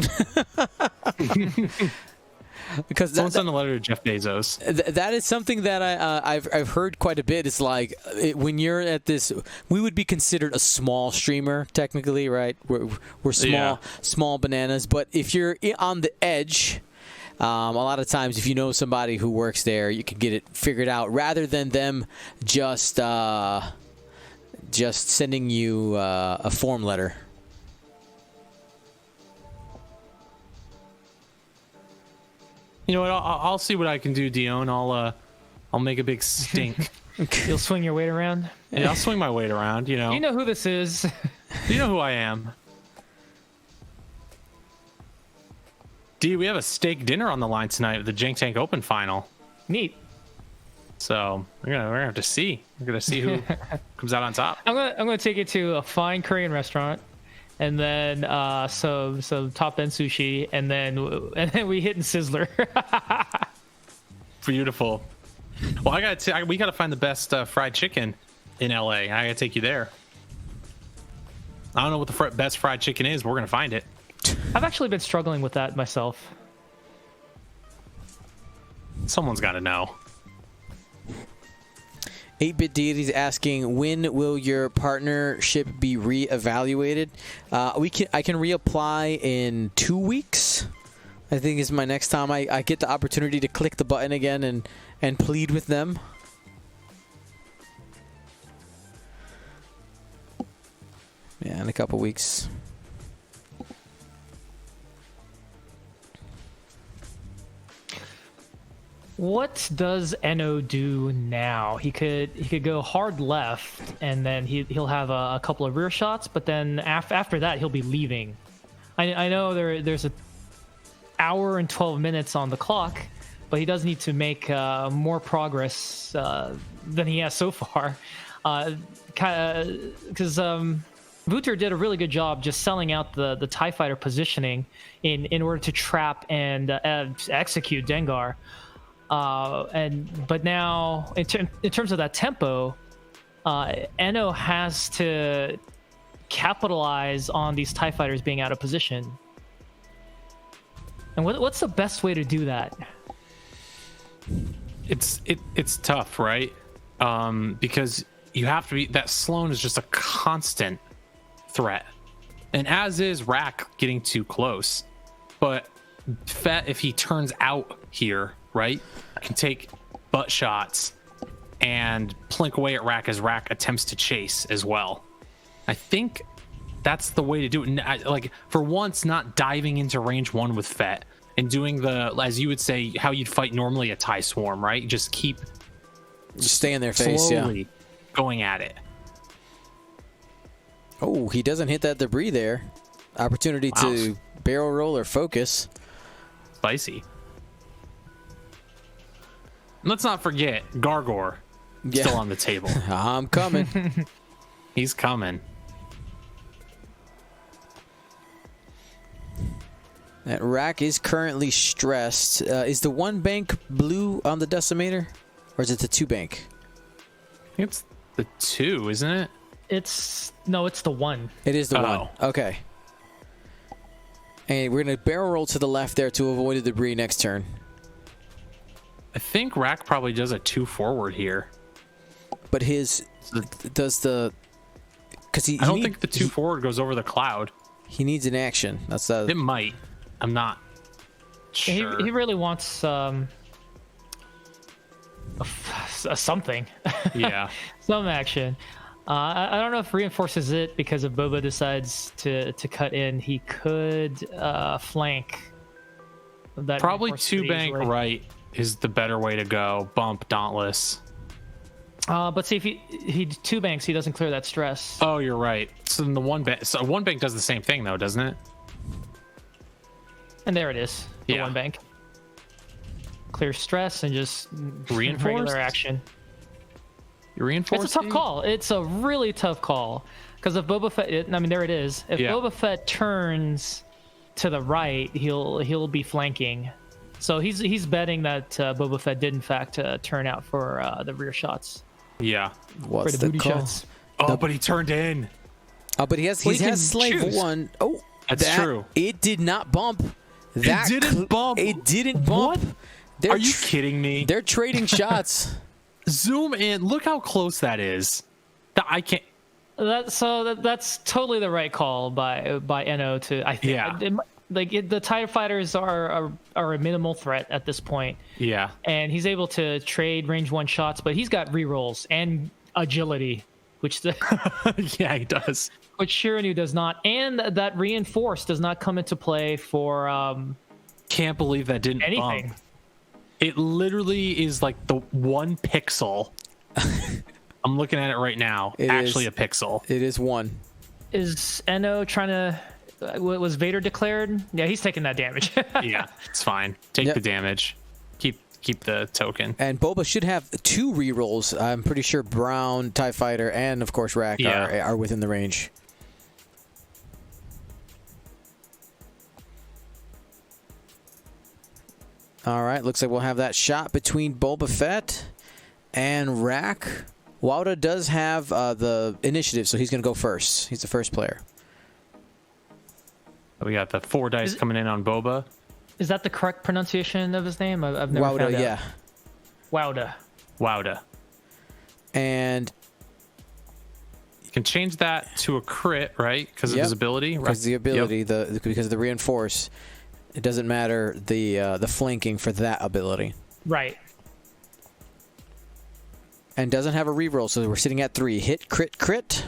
Because someone sent a letter to Jeff Bezos. That is something that I've heard quite a bit. It's like when you're at this, we would be considered a small streamer technically, right? We're small bananas. But if you're on the edge, a lot of times if you know somebody who works there, you can get it figured out rather than them just sending you a form letter. You know what? I'll see what I can do, Dion. I'll make a big stink. You'll swing your weight around. Yeah, I'll swing my weight around. You know. You know who this is. You know who I am. D, we have a steak dinner on the line tonight with the Jank Tank Open final. Neat. So we're gonna have to see. We're gonna see who comes out on top. I'm gonna take you to a fine Korean restaurant, and then some top end sushi, and then we hit in Sizzler. Beautiful. Well, we gotta find the best fried chicken in LA. I gotta take you there. I don't know what the best fried chicken is, but we're gonna find it. I've actually been struggling with that myself. Someone's got to know. 8-Bit Deity's asking, when will your partnership be reevaluated? I can reapply in 2 weeks. I think is my next time I get the opportunity to click the button again and plead with them. Yeah, in a couple weeks. What does Enno do now? He could go hard left, and then he'll have a couple of rear shots, but then after that he'll be leaving. I know there's an hour and 12 minutes on the clock, but he does need to make more progress than he has so far. Because Wouter did a really good job just selling out the TIE fighter positioning in order to trap and execute Dengar. But now in terms of that tempo, Enno has to capitalize on these TIE fighters being out of position. And what's the best way to do that? It's tough, right? Because you have to be, that Sloan is just a constant threat, and as is Rack getting too close. But Fett, if he turns out here, right, can take butt shots and plink away at Rack as Rack attempts to chase as well. I think that's the way to do it. Like, for once, not diving into range 1 with Fett and doing the, as you would say, how you'd fight normally a TIE swarm, right? Just stay in their face, slowly going at it. Oh, he doesn't hit that debris there. Opportunity to barrel roll or focus. Spicy. Let's not forget Gargor still on the table. I'm coming. He's coming. That Rack is currently stressed. Is the 1 bank blue on the decimator, or is it the 2 bank? I think it's the 2, isn't it? It's the 1. It is the 1. Okay. And we're gonna barrel roll to the left there to avoid the debris next turn. I think Rack probably does a 2 forward here. But does the Because I don't think the 2 forward goes over the cloud. He needs an action. That's It might. I'm not sure. He really wants something. Yeah. Some action. I don't know if reinforces it because if Boba decides to cut in, he could flank. That Probably reinforced 2 bank easily. right is the better way to go. Bump Dauntless. But see, if he 2 banks, he doesn't clear that stress. Oh, you're right. So then the 1 bank. So 1 bank does the same thing though, doesn't it? And there it is. The Yeah. 1 bank. Clear stress and just Reinforced? regular action. You reinforce. It's a tough call. It's a really tough call because if Boba Fett, I mean, there it is. If Yeah. Boba Fett turns to the right, he'll be flanking. So he's betting that Boba Fett did in fact turn out for the rear shots, Yeah. What's for the booty call? shots. Oh, but he turned in. Oh, but he has Well, you can slave choose. 1. Oh, That's true. It did not bump. That didn't bump. It didn't bump. What? They're Are you tr- kidding me? They're trading shots. Zoom in. Look how close that is. I can't. That's totally the right call by Enno to I think. Yeah. The TIE fighters are a minimal threat at this point. Yeah. And he's able to trade range 1 shots, but he's got rerolls and agility, which Yeah, he does. which Shirinu does not, and that reinforce does not come into play for Can't believe that didn't anything. bump. It literally is like the 1 pixel. I'm looking at it right now. It Actually, is. a pixel. It is 1. Is Enno trying to? Was Vader declared? Yeah, he's taking that damage. Yeah, it's fine. Take Yep. the damage. Keep the token. And Boba should have 2 rerolls. I'm pretty sure Brown, TIE Fighter, and of course Rack Yeah. are within the range. All right, looks like we'll have that shot between Boba Fett and Rack. Wouter does have the initiative, so he's going to go first. He's the first player. We got the 4 dice coming in on Boba. Is that the correct pronunciation of his name? I've never Wouter, found out. yeah. Wouter. Wouter. And You can change that to a crit, right? Because of Yep. his ability. Right? because the ability, Yep. because of the reinforce, it doesn't matter the flanking for that ability. Right. And doesn't have a reroll, so we're sitting at 3. Hit, crit, crit.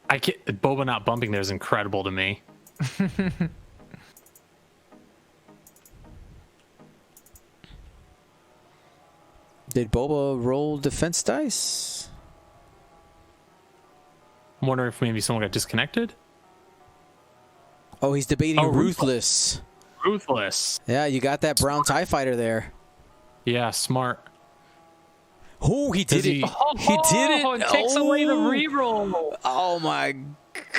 Boba not bumping there is incredible to me. Did Boba roll defense dice? I'm wondering if maybe someone got disconnected. Oh, he's debating Oh, Ruthless. Ruthless. Yeah, you got that Brown TIE Fighter there. Yeah, smart. Oh, he did Does it. he- He did it. Oh, it takes away the Oh. reroll. Oh, my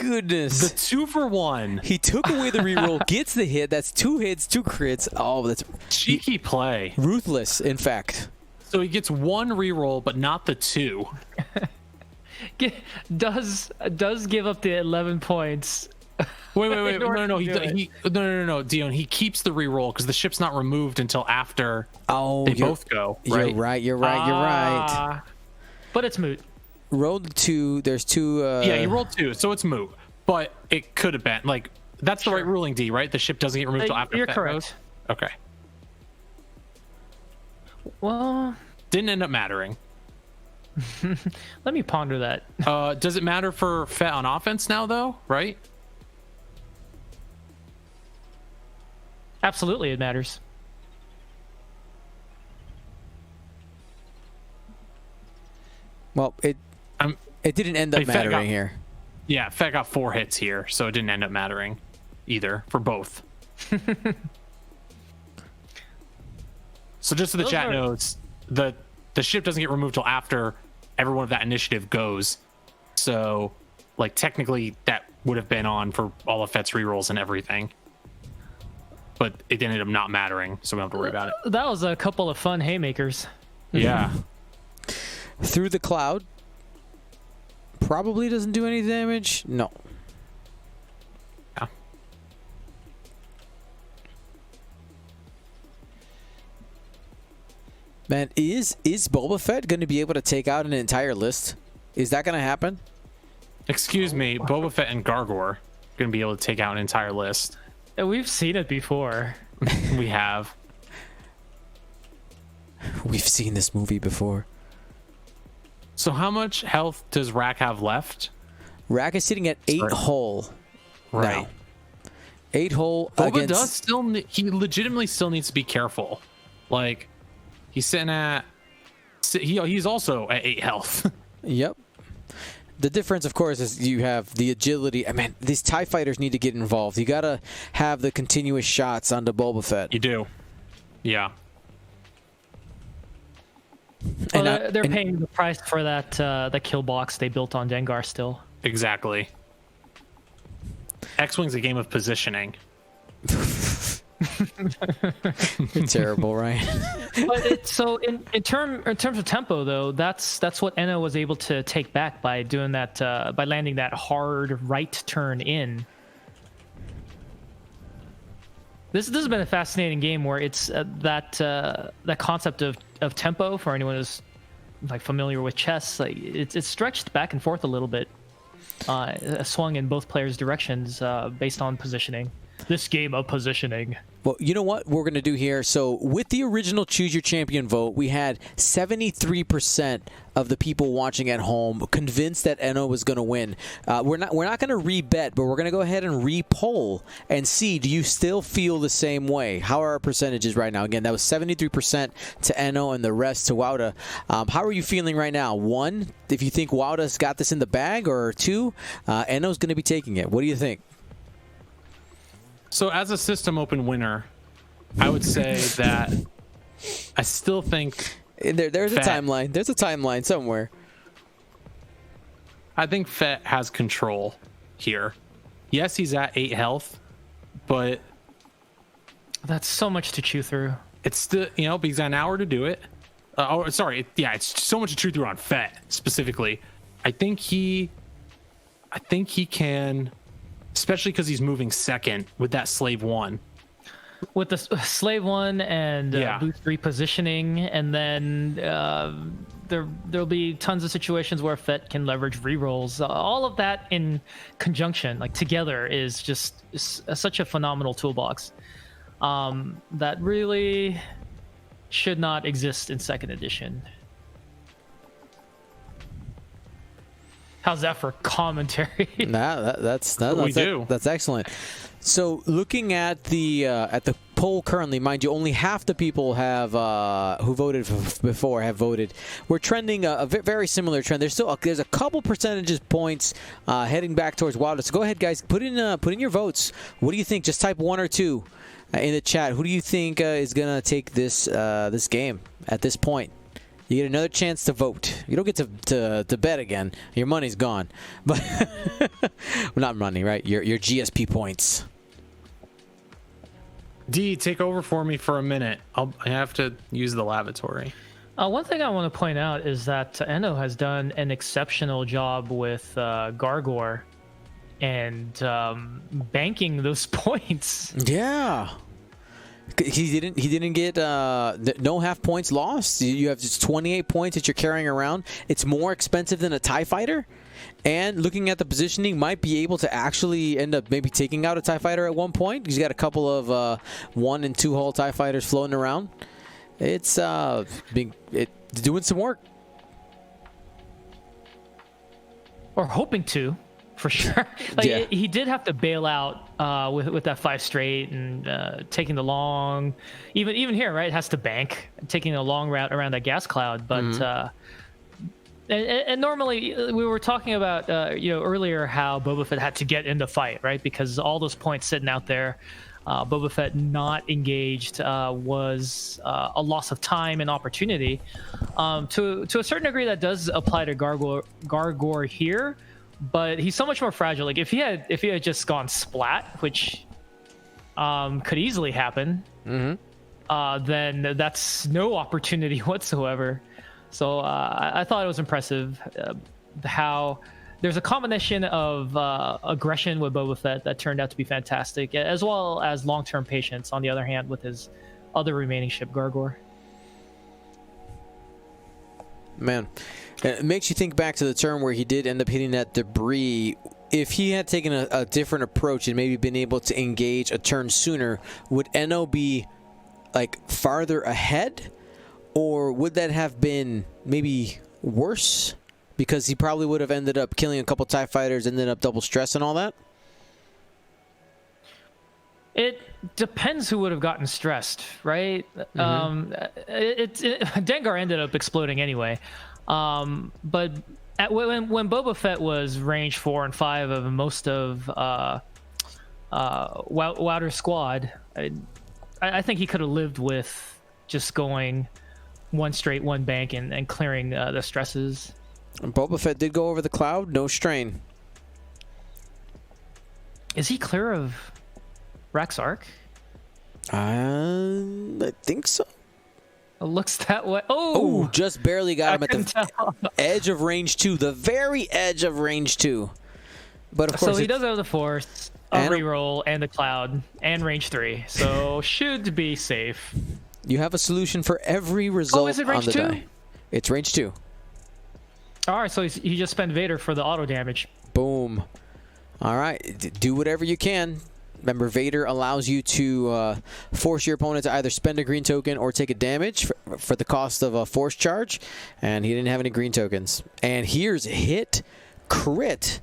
goodness. The 2 for 1. He took away the reroll, gets the hit. That's 2 hits, 2 crits. Oh, that's Cheeky play. ruthless, in fact. So he gets 1 reroll, but not the 2. Does give up the 11 points. Wait. In order No. to He do no, Dion. He keeps the reroll because the ship's not removed until after Oh, they both go. Right? You're right. Ah. But it's moot. Roll the 2. There's 2. Yeah, he rolled 2, so it's moot. But it could have been like that's the right ruling, D. Right? The ship doesn't get removed until after. You're that correct. goes? Okay. Well, Didn't end up mattering. let me ponder that. Does it matter for Fett on offense now, though? Right? Absolutely, it matters. Well, it didn't end up Hey, Fett got- mattering here. Yeah, Fett got 4 hits here, so it didn't end up mattering either for both. So just so the Those chat are- knows, the ship doesn't get removed till after everyone of that initiative goes. So, like, technically that would have been on for all of Fett's rerolls and everything. But it ended up not mattering, so we don't have to worry about it. That was a couple of fun haymakers. Yeah. Through the cloud. Probably doesn't do any damage. No. Yeah. Man, is Boba Fett going to be able to take out an entire list? Is that going to happen? Excuse me, Boba Fett and Gargor going to be able to take out an entire list. We've seen it before. We have. We've seen this movie before. So how much health does Rack have left? Rack is sitting at 8 whole. Right. Now. 8 whole Boba against... does still... He legitimately still needs to be careful. Like, he's sitting at... He's also at 8 health. Yep. The difference, of course, is you have the agility. I mean, these TIE fighters need to get involved. You got to have the continuous shots onto Boba Fett. You do. Yeah. Well, they're paying the price for that kill box they built on Dengar still. Exactly. X-Wing's a game of positioning. You're terrible, right? But in terms of tempo, though, that's what Enno was able to take back by doing that, by landing that hard right turn in. This has been a fascinating game where it's that concept of tempo for anyone who's like familiar with chess. Like it's stretched back and forth a little bit, swung in both players' directions based on positioning. This game of positioning. Well, you know what we're going to do here? So with the original Choose Your Champion vote, we had 73% of the people watching at home convinced that Enno was going to win. We're not going to re-bet, but we're going to go ahead and re-poll and see, do you still feel the same way? How are our percentages right now? Again, that was 73% to Enno and the rest to Wouter. How are you feeling right now? 1, if you think Wouter's got this in the bag, or 2, Enno's going to be taking it. What do you think? So as a system open winner, I would say that I still think there's a timeline. There's a timeline somewhere. I think Fett has control here. Yes, he's at 8 health, but that's so much to chew through. It's still, but he's got an hour to do it. It's so much to chew through on Fett specifically. I think he can. Especially because he's moving second with that Slave 1. With the Slave 1 and boost repositioning, and then there'll be tons of situations where Fett can leverage rerolls. All of that in conjunction, like together, is just such a phenomenal toolbox that really should not exist in second edition. How's that for commentary? That's excellent. So looking at the poll currently, mind you, only half the people have who voted before have voted. We're trending a very similar trend. There's a couple percentages points heading back towards Wouter. So go ahead, guys, put in your votes. What do you think? Just type 1 or 2 in the chat. Who do you think is gonna take this game at this point? You get another chance to vote. You don't get to bet again. Your money's gone. But well, not money, right? Your GSP points. D, take over for me for a minute. I have to use the lavatory. One thing I want to point out is that Enno has done an exceptional job with Gargor and banking those points. Yeah. He didn't get no half points lost. You have just 28 points that you're carrying around. It's more expensive than a TIE fighter, and looking at the positioning, might be able to actually end up maybe taking out a TIE fighter at one point. He's got a couple of 1 and 2 hull TIE fighters floating around. It's doing some work, or hoping to. For sure. He did have to bail out with that 5 straight and taking the long, even here, right? It has to bank, taking a long route around that gas cloud. But and normally we were talking about earlier how Boba Fett had to get in the fight, right? Because all those points sitting out there, Boba Fett not engaged was a loss of time and opportunity. To a certain degree, that does apply to Gargor here. But he's so much more fragile. Like if he had just gone splat, which could easily happen, then that's no opportunity whatsoever. So I thought it was impressive how there's a combination of aggression with Boba Fett that turned out to be fantastic, as well as long-term patience on the other hand with his other remaining ship, Gargor. Man, it makes you think back to the turn where he did end up hitting that debris. If he had taken a different approach and maybe been able to engage a turn sooner, would Enno be like farther ahead, or would that have been maybe worse because he probably would have ended up killing a couple TIE fighters and ended up double stress and all that? It depends who would have gotten stressed, right? Dengar ended up exploding anyway. But when Boba Fett was range 4 and 5 of most of Wouter's squad, I think he could have lived with just going one bank and clearing the stresses. And Boba Fett did go over the cloud, no strain. Is he clear of Rack's arc? I think so. It looks that way. Oh, just barely got him at the edge of range 2, the very edge of range 2. But of course, so he does have the force, a reroll, and the cloud, and range 3. So should be safe. You have a solution for every result is it range on the 2? die. It's range 2. All right, so he just spent Vader for the auto damage. Boom. All right, do whatever you can. Remember, Vader allows you to force your opponent to either spend a green token or take a damage for the cost of a force charge, and he didn't have any green tokens. And here's hit crit.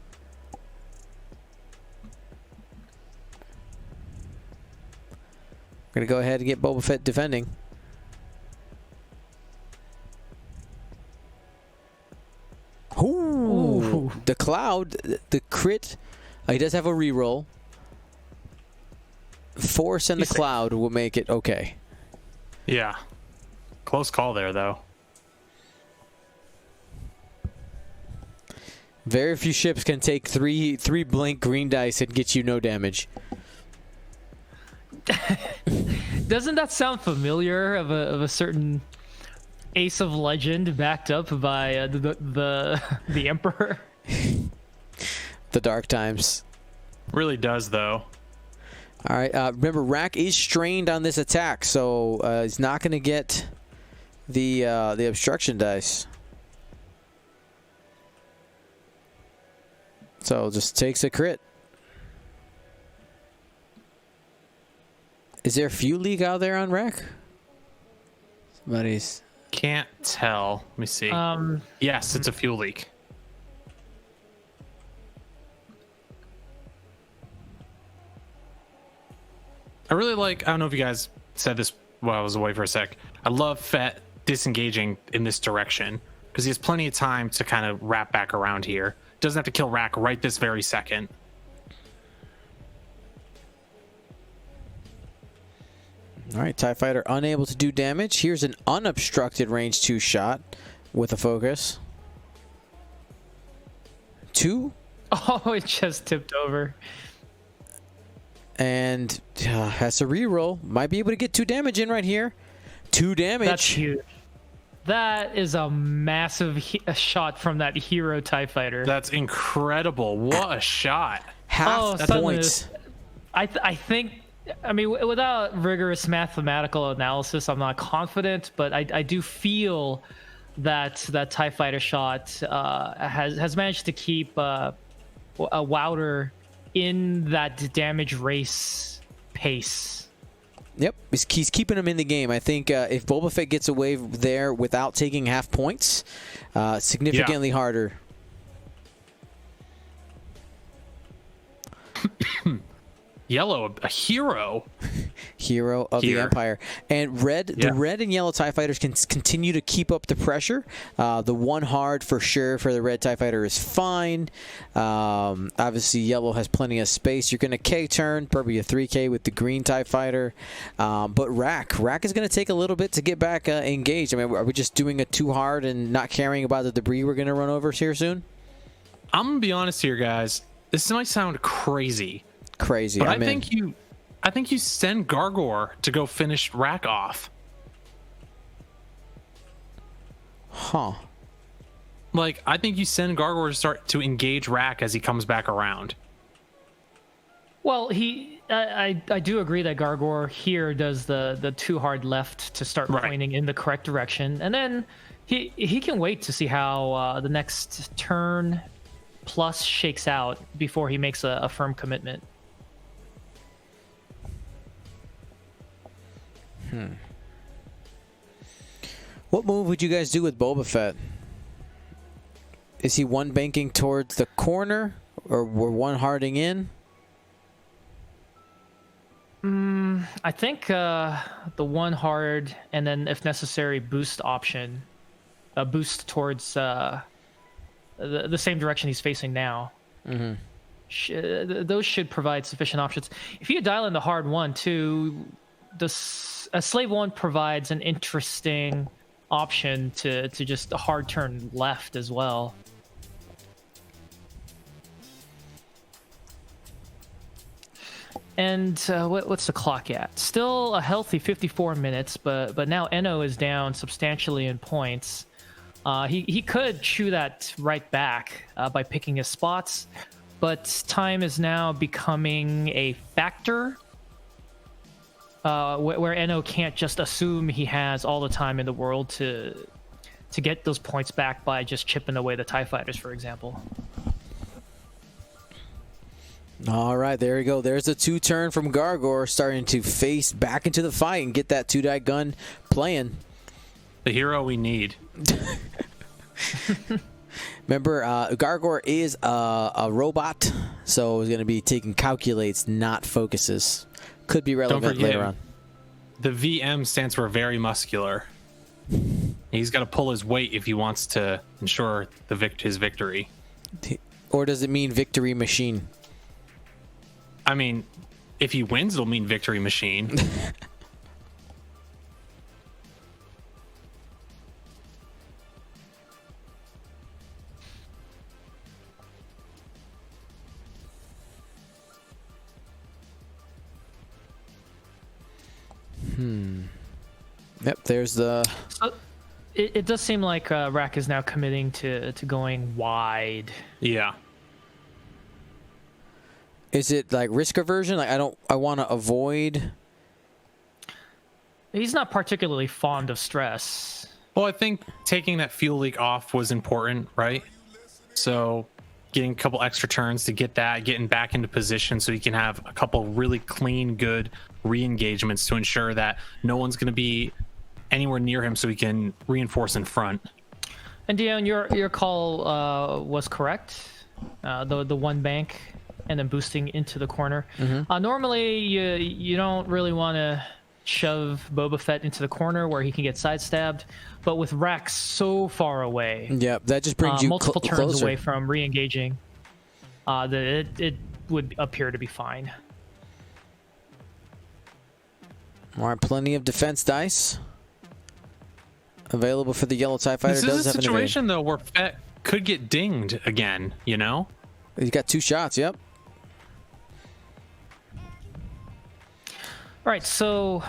We're going to go ahead and get Boba Fett defending. Ooh. The cloud, the crit, he does have a reroll. Force and the cloud will make it okay. Yeah. Close call there, though. Very few ships can take three blank green dice and get you no damage. Doesn't that sound familiar of a certain Ace of Legend backed up by the Emperor? The dark times. Really does, though. All right. Remember, Rack is strained on this attack, so he's not going to get the obstruction dice. So just takes a crit. Is there a fuel leak out there on Rack? Somebody's... Can't tell. Let me see. Yes, it's a fuel leak. I really like, I don't know if you guys said this while I was away for a sec. I love Fett disengaging in this direction because he has plenty of time to kind of wrap back around here. Doesn't have to kill Rack right this very second. All right, TIE Fighter unable to do damage. Here's an unobstructed range 2 shot with a focus. 2. Oh, it just tipped over. And has a reroll. Might be able to get 2 damage in right here. 2 damage. That's huge. That is a massive shot from that hero TIE Fighter. That's incredible. What a shot. Half the points. I think, I mean, without rigorous mathematical analysis, I'm not confident, but I do feel that that TIE Fighter shot has managed to keep a Wouter in that damage race pace. Yep, he's keeping him in the game. I think if Boba Fett gets away there without taking half points, significantly harder. Yellow, a hero. Hero of the Empire. And the red and yellow TIE Fighters can continue to keep up the pressure. The 1 hard for sure for the red TIE Fighter is fine. Obviously, yellow has plenty of space. You're going to K-turn, probably a 3K with the green TIE Fighter. But Rack is going to take a little bit to get back engaged. I mean, are we just doing a 2 hard and not caring about the debris we're going to run over here soon? I'm going to be honest here, guys. This might sound crazy. But I think you send Gargor to go finish Rack off. Huh. Like, I think you send Gargor to start to engage Rack as he comes back around. Well, I do agree that Gargor here does the 2 hard left to start pointing in the correct direction, and then He can wait to see how the next turn plus shakes out before he makes a firm commitment. What move would you guys do with Boba Fett? Is he one banking towards the corner, or we're one harding in? I think the one hard, and then if necessary, boost option, a boost towards the same direction he's facing now. Those should provide sufficient options. If you dial in the hard one too, a slave one provides an interesting option to just a hard turn left as well. And what's the clock at? Still a healthy 54 minutes, but now Enno is down substantially in points. He could chew that right back by picking his spots, but time is now becoming a factor where Enno can't just assume he has all the time in the world to get those points back by just chipping away the TIE fighters, for example. All right, there you go. There's a two-turn from Gargor, starting to face back into the fight and get that two-die gun playing. The hero we need. Remember, Gargor is a robot, so he's going to be taking calculates, not focuses. Could be relevant later on. The VM stands for very muscular. He's got to pull his weight if he wants to ensure his victory. Or does it mean victory machine? I mean, if he wins, it'll mean victory machine. Yep, there's the... It does seem like Rack is now committing to going wide. Yeah. Is it like risk aversion? Like I want to avoid... He's not particularly fond of stress. Well, I think taking that fuel leak off was important, right? So getting a couple extra turns to getting back into position so you can have a couple really clean, good re-engagements to ensure that no one's going to be anywhere near him so he can reinforce in front. And Dion, your call was correct. The one bank and then boosting into the corner. Normally, you don't really want to shove Boba Fett into the corner where he can get sidestabbed, but with Rex so far away, yep, that just brings you multiple turns closer. away from re-engaging, that it would appear to be fine. All right, plenty of defense dice available for the yellow TIE fighter. This is a situation though where Fett could get dinged again. You know, he's got two shots. Yep. All right, so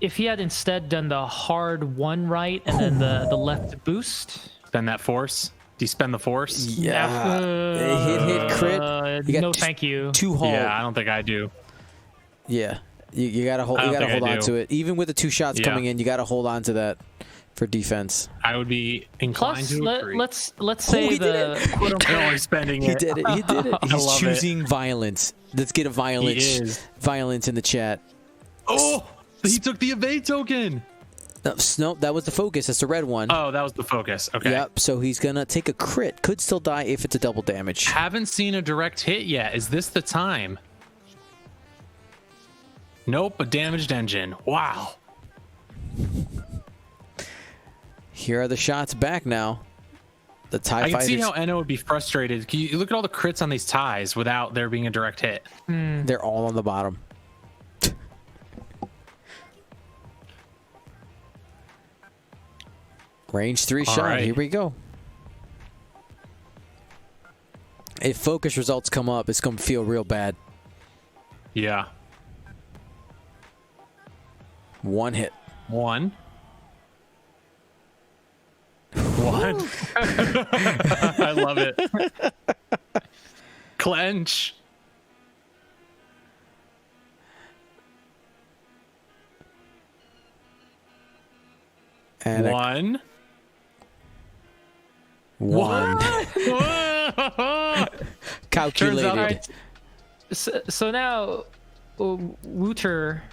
if he had instead done the hard one right and then the left boost, then that force. Do you spend the force? Yeah. Hit crit. No, thank you. Two hold. Yeah, I don't think I do. Yeah, you gotta hold. You gotta hold on to it. Even with the two shots coming in, you gotta hold on to that for defense. I would be inclined to agree. Let's say He's spending He it. did it. He did it. He's love choosing violence. Let's get a violence in the chat. Oh, he took the evade token. No, that was the focus. That's the red one. Oh, that was the focus. Okay. Yep. So he's gonna take a crit. Could still die if it's a double damage. Haven't seen a direct hit yet. Is this the time? Nope, a damaged engine. Wow. Here are the shots back now. The TIE I fighters. can see how Enno would be frustrated. Can you look at all the crits on these ties without there being a direct hit? They're all on the bottom. Range 3 shot. Right. Here we go. If focus results come up, it's going to feel real bad. Yeah. One hit. One. I love it. Clench. And one. 1. Calculated. Turns Right. So now Wouter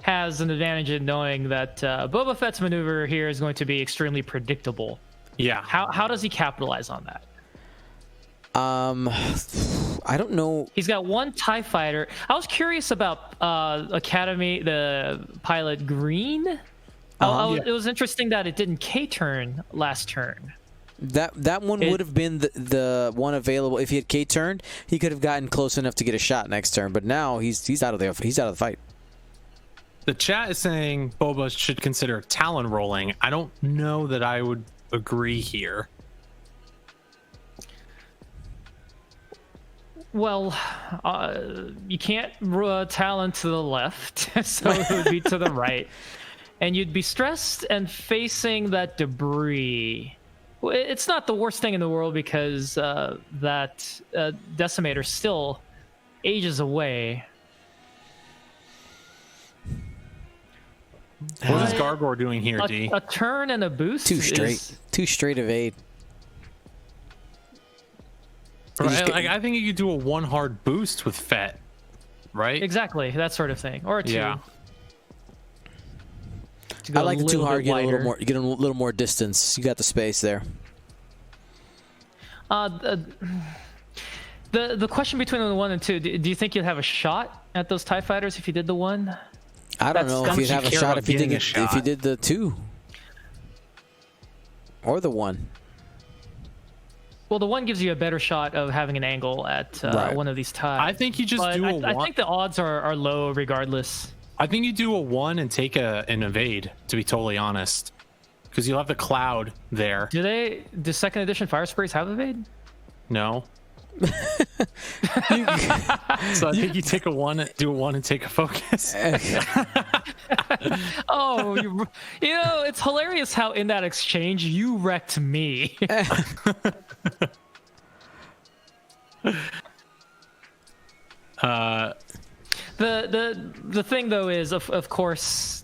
has an advantage in knowing that Boba Fett's maneuver here is going to be extremely predictable. Yeah. How does he capitalize on that? I don't know. He's got one TIE fighter. I was curious about Academy, the pilot Green. It was interesting that it didn't K-turn last turn. That one would have been the one available. If he had K-turned, he could have gotten close enough to get a shot next turn. But now he's out of the fight. The chat is saying Boba should consider Talon rolling. I don't know that I would agree here. Well, you can't Talon to the left, so it would be to the right. And you'd be stressed and facing that debris. It's not the worst thing in the world because that Decimator still ages away. What is Gargor doing here, D? A turn and a boost. Two straight evade. Right, I think you could do a 1 hard boost with Fett, right? Exactly, that sort of thing, or a 2. Yeah. I like the 2 hard. Get a little more distance. You got the space there. The question between the 1 and 2. Do you think you'd have a shot at those TIE fighters if you did the 1? I don't know if you'd have a shot if you did the 2 or the 1. Well, the 1 gives you a better shot of having an angle at one of these TIEs. I think you just do a 1. I think the odds are low regardless. I think you do a 1 and take an evade, to be totally honest. Because you'll have the cloud there. Do 2nd edition fire sprays have evade? No. So I think you take a 1, do a 1 and take a focus. Oh, you know, it's hilarious how in that exchange you wrecked me. The thing though is of course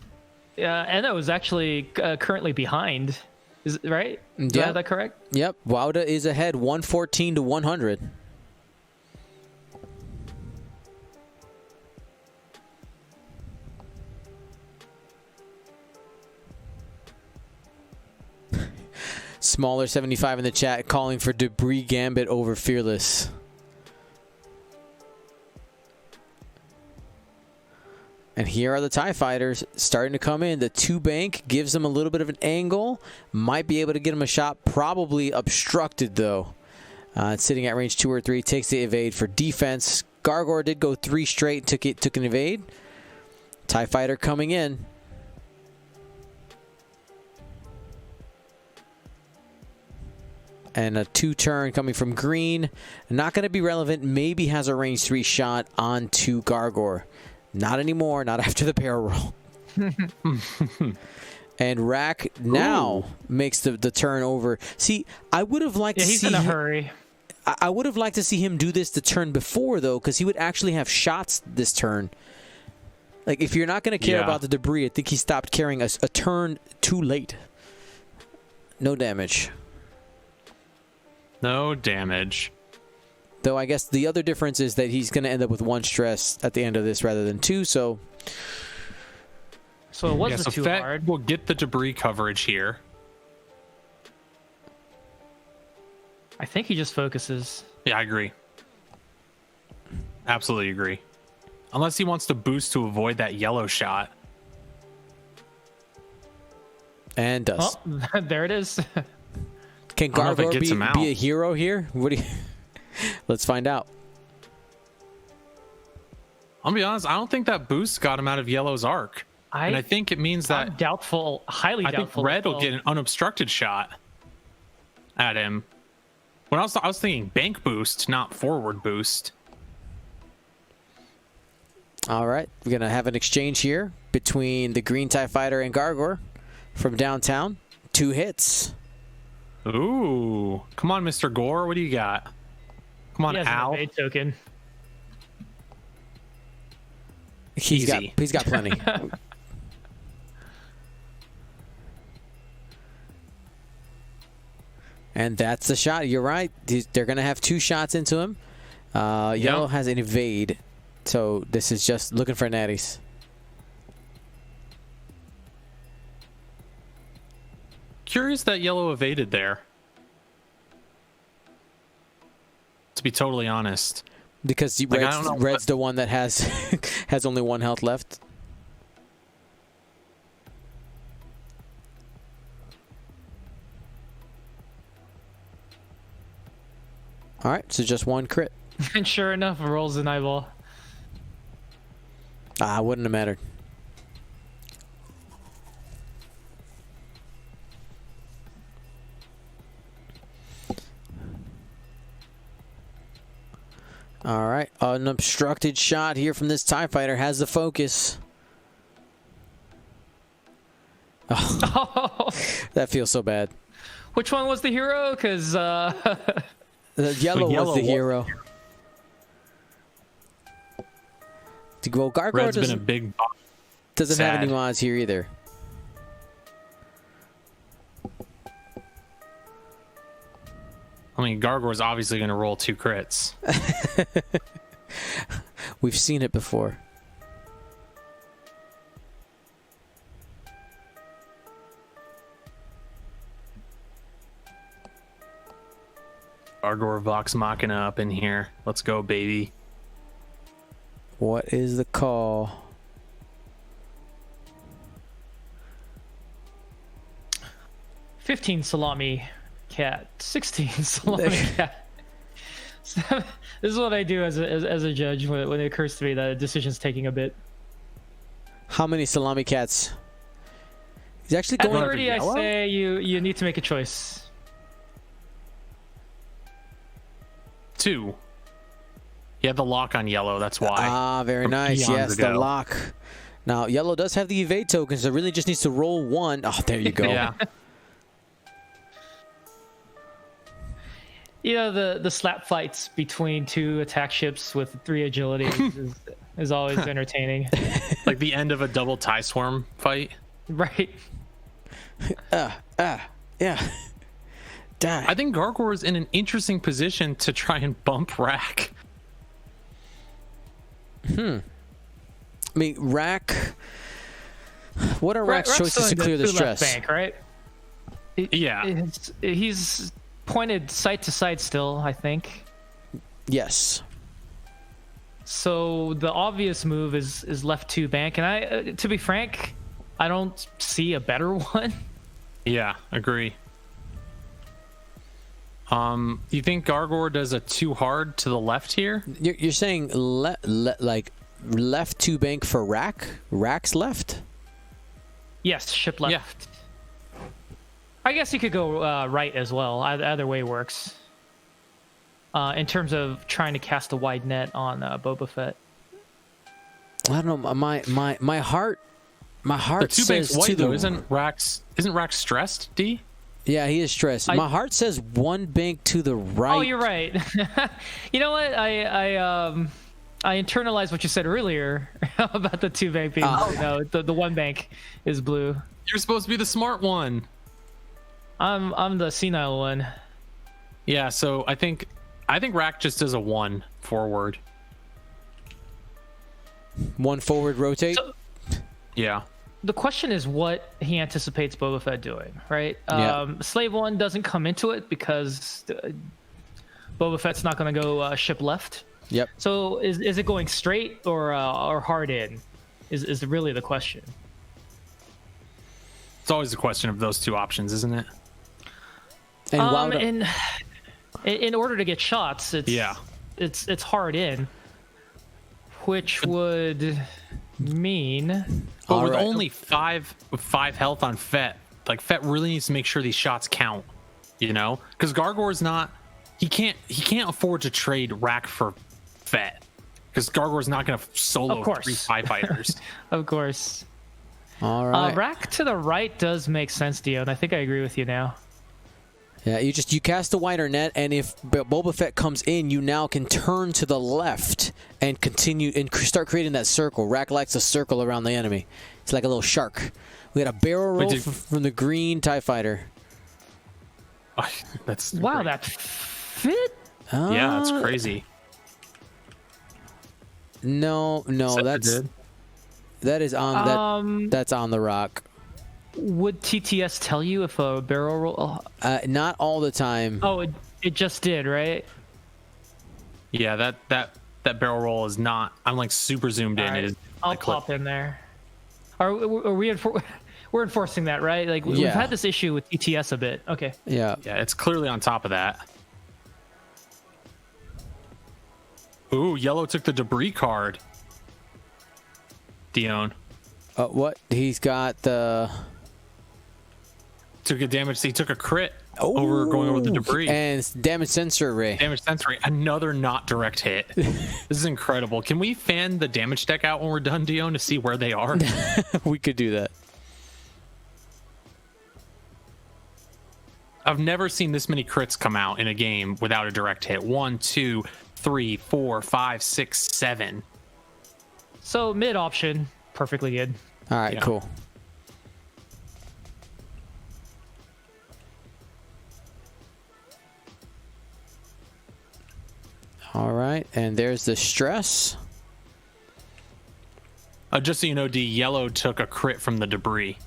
Enno is actually currently behind, is right? Do I have that correct? Yep. Wouter is ahead 114 to 100. Smaller 75 in the chat calling for Debris Gambit over Fearless. And here are the TIE fighters starting to come in. The 2 bank gives them a little bit of an angle. Might be able to get them a shot. Probably obstructed, though. It's sitting at range 2 or 3. Takes the evade for defense. Gargor did go 3 straight. Took an evade. TIE fighter coming in. And a 2-turn coming from Green. Not going to be relevant. Maybe has a range 3 shot onto Gargor. Not anymore. Not after the barrel roll. And Rack now makes the turn over. See, I would have liked to see... he's in a hurry. I would have liked to see him do this the turn before, though, because he would actually have shots this turn. Like, if you're not going to care about the debris, I think he stopped caring a turn too late. No damage. No damage. Though I guess the other difference is that he's going to end up with 1 stress at the end of this rather than 2, so... So it wasn't too Fett hard. will get the debris coverage here. I think he just focuses. Yeah, I agree. Absolutely agree. Unless he wants to boost to avoid that yellow shot. And does. Oh, there it is. Can Gargor be a hero here? What do you... Let's find out. I'll be honest, I don't think that boost got him out of Yellow's arc. And I think it means that... I'm doubtful, highly doubtful. I think Red will get an unobstructed shot at him. When I was thinking bank boost, not forward boost. All right, we're going to have an exchange here between the Green TIE Fighter and Gargor from downtown. 2 hits. Ooh. Come on, Mr. Gore. What do you got? Come on, Al. An token. He's got plenty. And that's the shot. You're right. They're going to have 2 shots into him. Yellow has an evade. So this is just looking for natties. Curious that yellow evaded there. To be totally honest. Because Like, I don't know red's the one that has has only 1 health left. All right, so just 1 crit. And sure enough, rolls an eyeball. Wouldn't have mattered. All right, an obstructed shot here from this TIE fighter has the focus. Oh, that feels so bad. Which one was the hero? Because The yellow was the hero. Well, Gargoyle Red's been a big doesn't have any sad. mods here either. I mean, Gargoyle's obviously going to roll 2 crits. We've seen it before. Gargoyle Vox Machina up in here. Let's go, baby. What is the call? 15 salami cat, 16 salami cat. So, this is what I do as a judge when it occurs to me that a decision's taking a bit. How many salami cats? He's actually At going. 30, I say you need to make a choice. 2. You have the lock on yellow, that's why. Very From nice. eons Yes, the ago. lock. Now, yellow does have the evade token, so it really just needs to roll 1. Oh, there you go. Yeah. You know, the slap fights between 2 attack ships with 3 agility is always entertaining. Like the end of a double tie swarm fight. Right. Yeah. Die. I think Gargoyle is in an interesting position to try and bump Rack. I mean, Rack. What are Rack's Rack's choices to going clear the through left stress? bank, right? Yeah. He's pointed side to side still, I think. Yes. So the obvious move is left 2 bank, and I, to be frank, I don't see a better one. Yeah, agree. You think Gargoyle does a 2 hard to the left here? You're saying like left 2 bank for Rack? Rack's left? Yes, ship left. Yeah. I guess you could go right as well. Either way works. In terms of trying to cast a wide net on Boba Fett. I don't know. My heart The 2 says banks to white the though. Isn't Rack stressed, D? Yeah, he is stressed. My heart says 1 bank to the right. Oh, you're right. You know what? I internalized what you said earlier about the 2 bank being blue. No, the 1 bank is blue. You're supposed to be the smart one. I'm the senile one. Yeah, so I think Rack just does a 1 forward. 1 forward rotate. So- Yeah. The question is what he anticipates Boba Fett doing, right? Yeah. Slave 1 doesn't come into it because Boba Fett's not going to go ship left. Yep. So is it going straight or hard in? Is really the question. It's always a question of those 2 options, isn't it? And Wouter, In order to get shots, it's hard in, which would mean. But with Alright. only 5 health on Fett, like Fett really needs to make sure these shots count, you know? Because Gargoyle's not, he can't afford to trade Rack for Fett, because Gargoyle's not going to solo Of course. 3 TIE fighters. Of course. all right. Rack to the right does make sense, Dio, and I think I agree with you now. Yeah, you cast a wider net, and if Boba Fett comes in, you now can turn to the left and continue and start creating that circle. Rack likes a circle around the enemy. It's like a little shark. We got a barrel roll from the green TIE fighter. That's Wow, great. that fit. Yeah, that's crazy. No, Did. that is on that's on the rock. Would TTS tell you if a barrel roll? Not all the time. Oh, it just did, right? Yeah, that barrel roll is not. I'm like super zoomed in. All right, It is. I'll pop in there. Are we we're enforcing that, right? Like we've had this issue with TTS a bit. Okay. Yeah. Yeah, it's clearly on top of that. Ooh, yellow took the debris card. Dion What? He's got the took a damage. He took a crit over going over the debris. and it's damage sensor array. Damage sensory, another not direct hit. This is incredible. Can we fan the damage deck out when we're done, Dion, to see where they are? We could do that. I've never seen this many crits come out in a game without a direct hit. 1, 2, 3, 4, 5, 6, 7. So mid option, perfectly good. All right, Yeah. cool. All right, and there's the stress. Just so you know, D, yellow took a crit from the debris.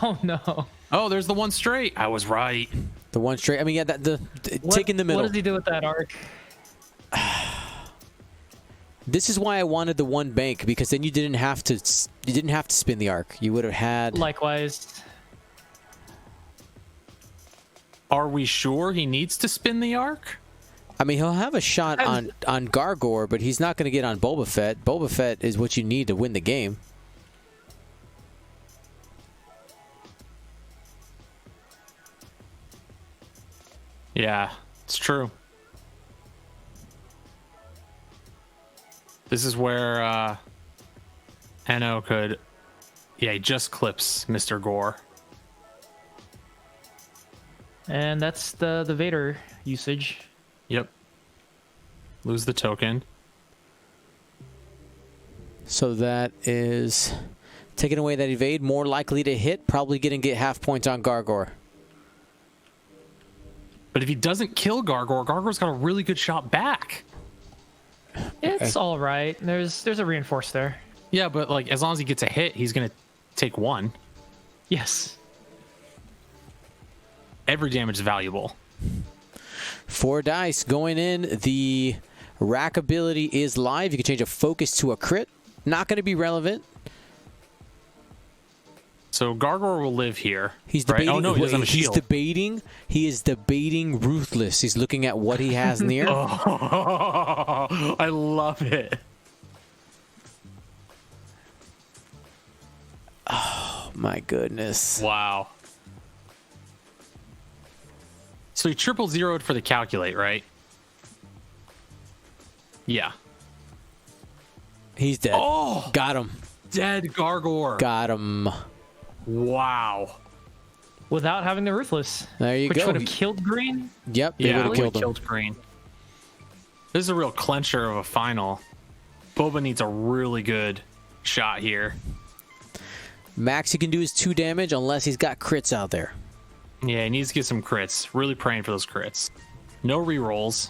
Oh no. Oh, there's the one straight. I was right. The one straight. I mean, yeah, take in the middle. What does he do with that arc? This is why I wanted the one bank, because then you didn't have to spin the arc. You would have had. Likewise. Are we sure he needs to spin the arc? I mean, he'll have a shot on Gargor, but he's not going to get on Boba Fett. Boba Fett is what you need to win the game. Yeah, it's true. This is where Enno could... Yeah, he just clips Mr. Gore. And that's the Vader usage. Yep. Lose the token. So that is taking away that evade, more likely to hit, probably going to get half points on Gargor. But if he doesn't kill Gargor, Gargor's got a really good shot back. It's all right. There's a reinforce there. Yeah, but like as long as he gets a hit, he's going to take one. Yes. Every damage is valuable. 4 dice going in. The rack ability is live. You can change a focus to a crit. Not going to be relevant. So Gargor will live here. He's right? debating. Oh no, he doesn't have a He's shield. debating. He is debating ruthless. He's looking at what he has near. Oh, I love it. Oh my goodness. Wow. So he triple zeroed for the calculate, right? Yeah. He's dead. Oh, Got him. dead Gargor. Got him. Wow. Without having the ruthless. There you which go. would have killed Green. Yep, they Yeah, would have killed him. killed Green. This is a real clencher of a final. Boba needs a really good shot here. Max he can do is 2 damage unless he's got crits out there. Yeah, he needs to get some crits. Really praying for those crits. No rerolls.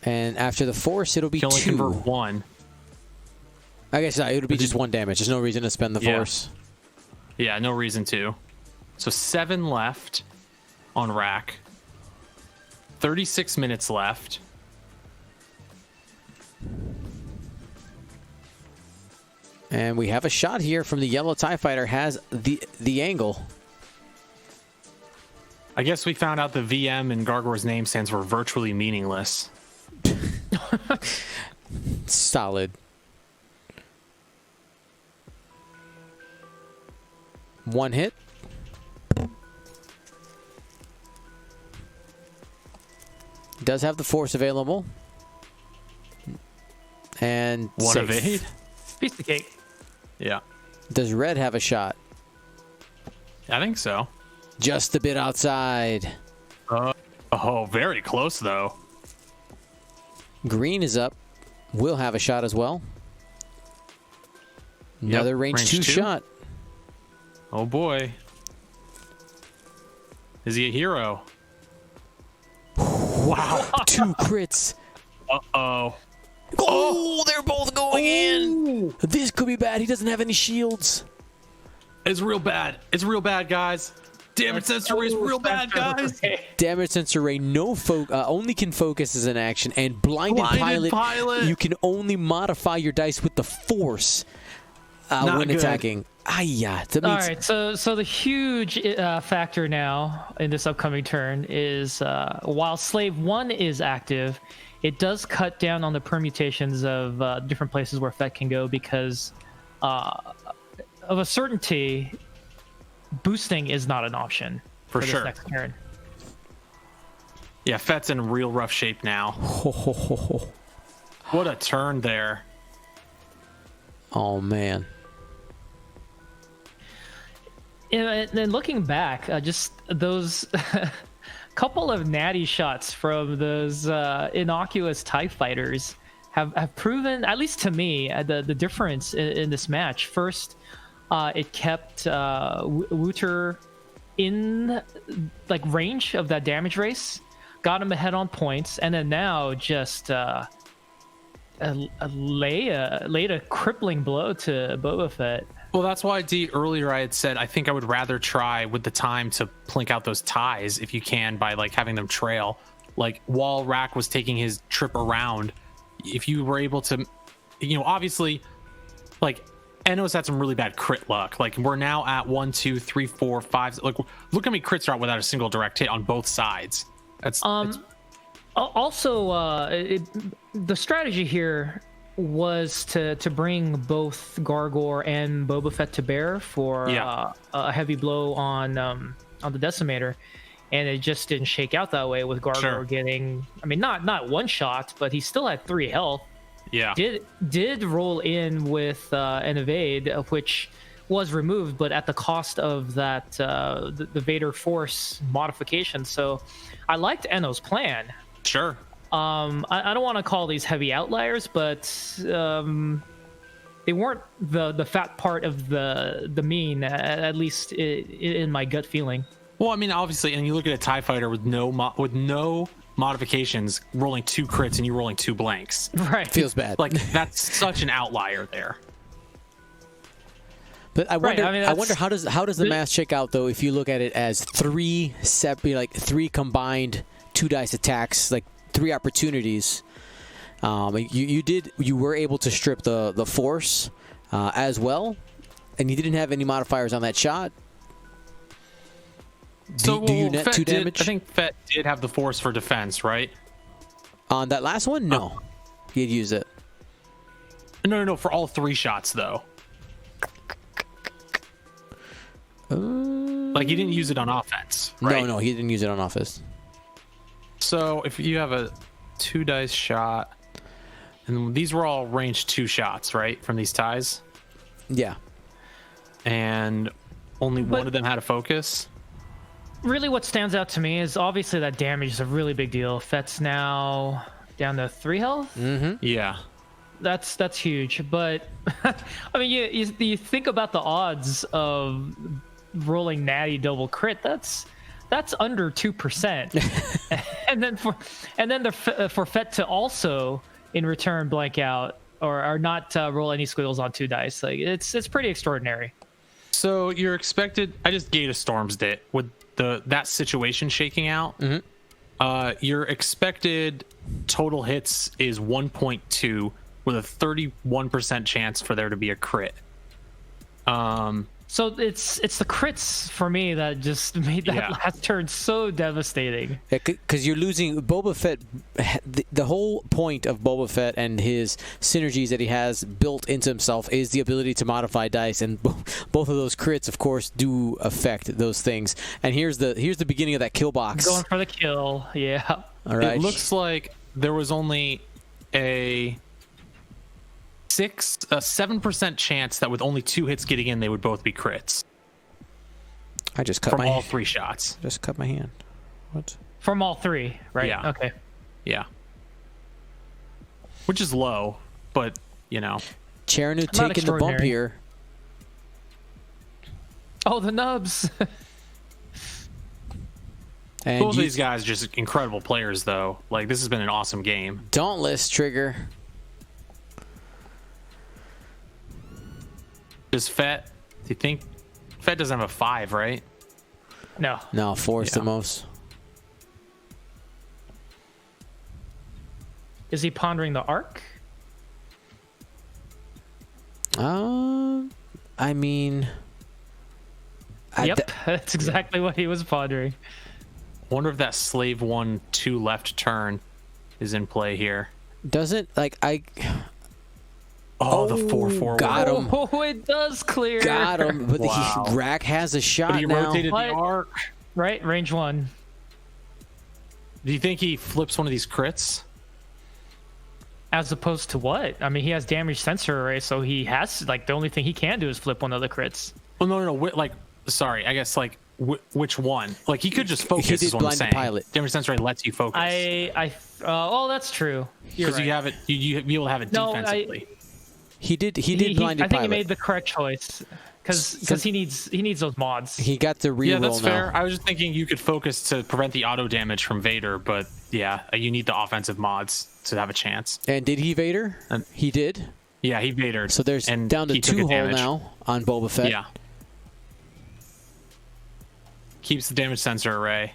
And after the force, it'll be Can only 2. convert 1. I guess it'll be just 1 damage. There's no reason to spend the Yeah. force. Yeah, no reason to. So 7 left on rack. 36 minutes left. And we have a shot here from the yellow TIE fighter. Has the angle. I guess we found out the VM in Gargor's name stands for virtually meaningless. Solid. 1 hit. Does have the force available. And One safe. evade? Piece of cake. Yeah, Does red have a shot? I think so. Just a bit outside. Oh, very close though. Green is up. Will have a shot as well. Another range 2 2. shot. Oh boy. Is he a hero? Wow. 2 crits. Uh-oh. Oh, they're both going in. This could be bad. He doesn't have any shields. It's real bad. It's real bad, guys. Damage sensor ray is real bad, guys. Damage sensor ray, only can focus as an action, and blinded pilot. You can only modify your dice with the force when attacking. Yeah. All right. So the huge factor now in this upcoming turn is while Slave 1 is active, it does cut down on the permutations of different places where Fett can go because of a certainty. Boosting is not an option for sure. This next turn. Yeah, Fett's in real rough shape now. What a turn there. Oh, man. And looking back, just those couple of natty shots from those innocuous TIE fighters have proven, at least to me, the difference in this match. First, it kept Wouter in like range of that damage race, got him ahead on points, and then now just laid a crippling blow to Boba Fett. Well, that's why earlier I had said I think I would rather try with the time to plink out those ties if you can by like having them trail. Like while Rack was taking his trip around, if you were able to, obviously, like Enno's had some really bad crit luck. Like we're now at 1, 2, 3, 4, 5. Like look how many crits are out without a single direct hit on both sides. That's also the strategy here was to bring both Gargor and Boba Fett to bear for a heavy blow on the Decimator, and it just didn't shake out that way with Gargor getting, I mean, not one shot, but he still had 3 health. Yeah, did roll in with an evade, which was removed, but at the cost of that the Vader Force modification. So I liked Enno's plan. Sure. I don't want to call these heavy outliers, but they weren't the fat part of the mean, at least in my gut feeling. Well, I mean, obviously, and you look at a TIE fighter with no modifications, rolling 2 crits and you rolling 2 blanks. Right. Feels bad. Like that's such an outlier there. But I wonder how does the math check out though if you look at it as 3 combined 2 dice attacks, like 3 opportunities. You were able to strip the force as well, and you didn't have any modifiers on that shot. Do you net 2 damage? I think Fett did have the force for defense, right? On that last one, no, he'd use it. No, for all 3 shots though. Like he didn't use it on offense, right? No, he didn't use it on offense. So if you have a 2 dice shot, and these were all range 2 shots, right, from these ties? Yeah. And only one of them had a focus? Really what stands out to me is obviously that damage is a really big deal. Fett's now down to 3 health. Mm-hmm. Yeah. That's huge. But, I mean, you think about the odds of rolling natty double crit, that's under 2%. and then for Fett to also in return blank out or not roll any squiggles on 2 dice, like it's pretty extraordinary. So you're expected. I just Gate of Storms it with that situation shaking out. Mm-hmm. Your expected total hits is 1.2 with a 31% chance for there to be a crit. So it's the crits for me that just made that last turn so devastating. Because you're losing Boba Fett. The whole point of Boba Fett and his synergies that he has built into himself is the ability to modify dice, and both of those crits, of course, do affect those things. And here's the beginning of that kill box. Going for the kill, yeah. All right. It looks like there was only a 7% chance that with only 2 hits getting in, they would both be crits. I just cut from my all 3 shots. Just cut my hand. What? From all 3, right? Yeah. Okay. Yeah. Which is low, but Chernu taking the bump here. Oh, the nubs. And Both of these guys are just incredible players, though. Like, this has been an awesome game. Dauntless trigger. Does Fett, do you think Fett doesn't have a 5, right? No. No, 4 is the most. Is he pondering the arc? I mean, Yep, that's exactly what he was pondering. Wonder if that slave 1-2 left turn is in play here. doesn't like I. Oh, the 4-4 got him. Oh, it does clear. Got him. But Wow. Rack has a shot But he now. rotated What? the arc. Right, range 1. Do you think he flips one of these crits? As opposed to what? I mean, he has damage sensor array, so he has like the only thing he can do is flip one of the crits. Well, no. Like, sorry, I guess like which one? Like he could just focus. He did is what I'm blind saying. pilot. Damage sensor lets you focus. Oh, that's true. You're Because right. you have it. You be able to have it No, defensively. He did blinded I think pilot. he made the correct choice because he needs those mods. He got the reroll Yeah, that's now. fair. I was just thinking you could focus to prevent the auto damage from Vader, but yeah, you need the offensive mods to have a chance. And did he Vader? He did. Yeah, he Vadered. So there's and down to he took 2 a hull damage. now on Boba Fett. Yeah. Keeps the damage sensor array.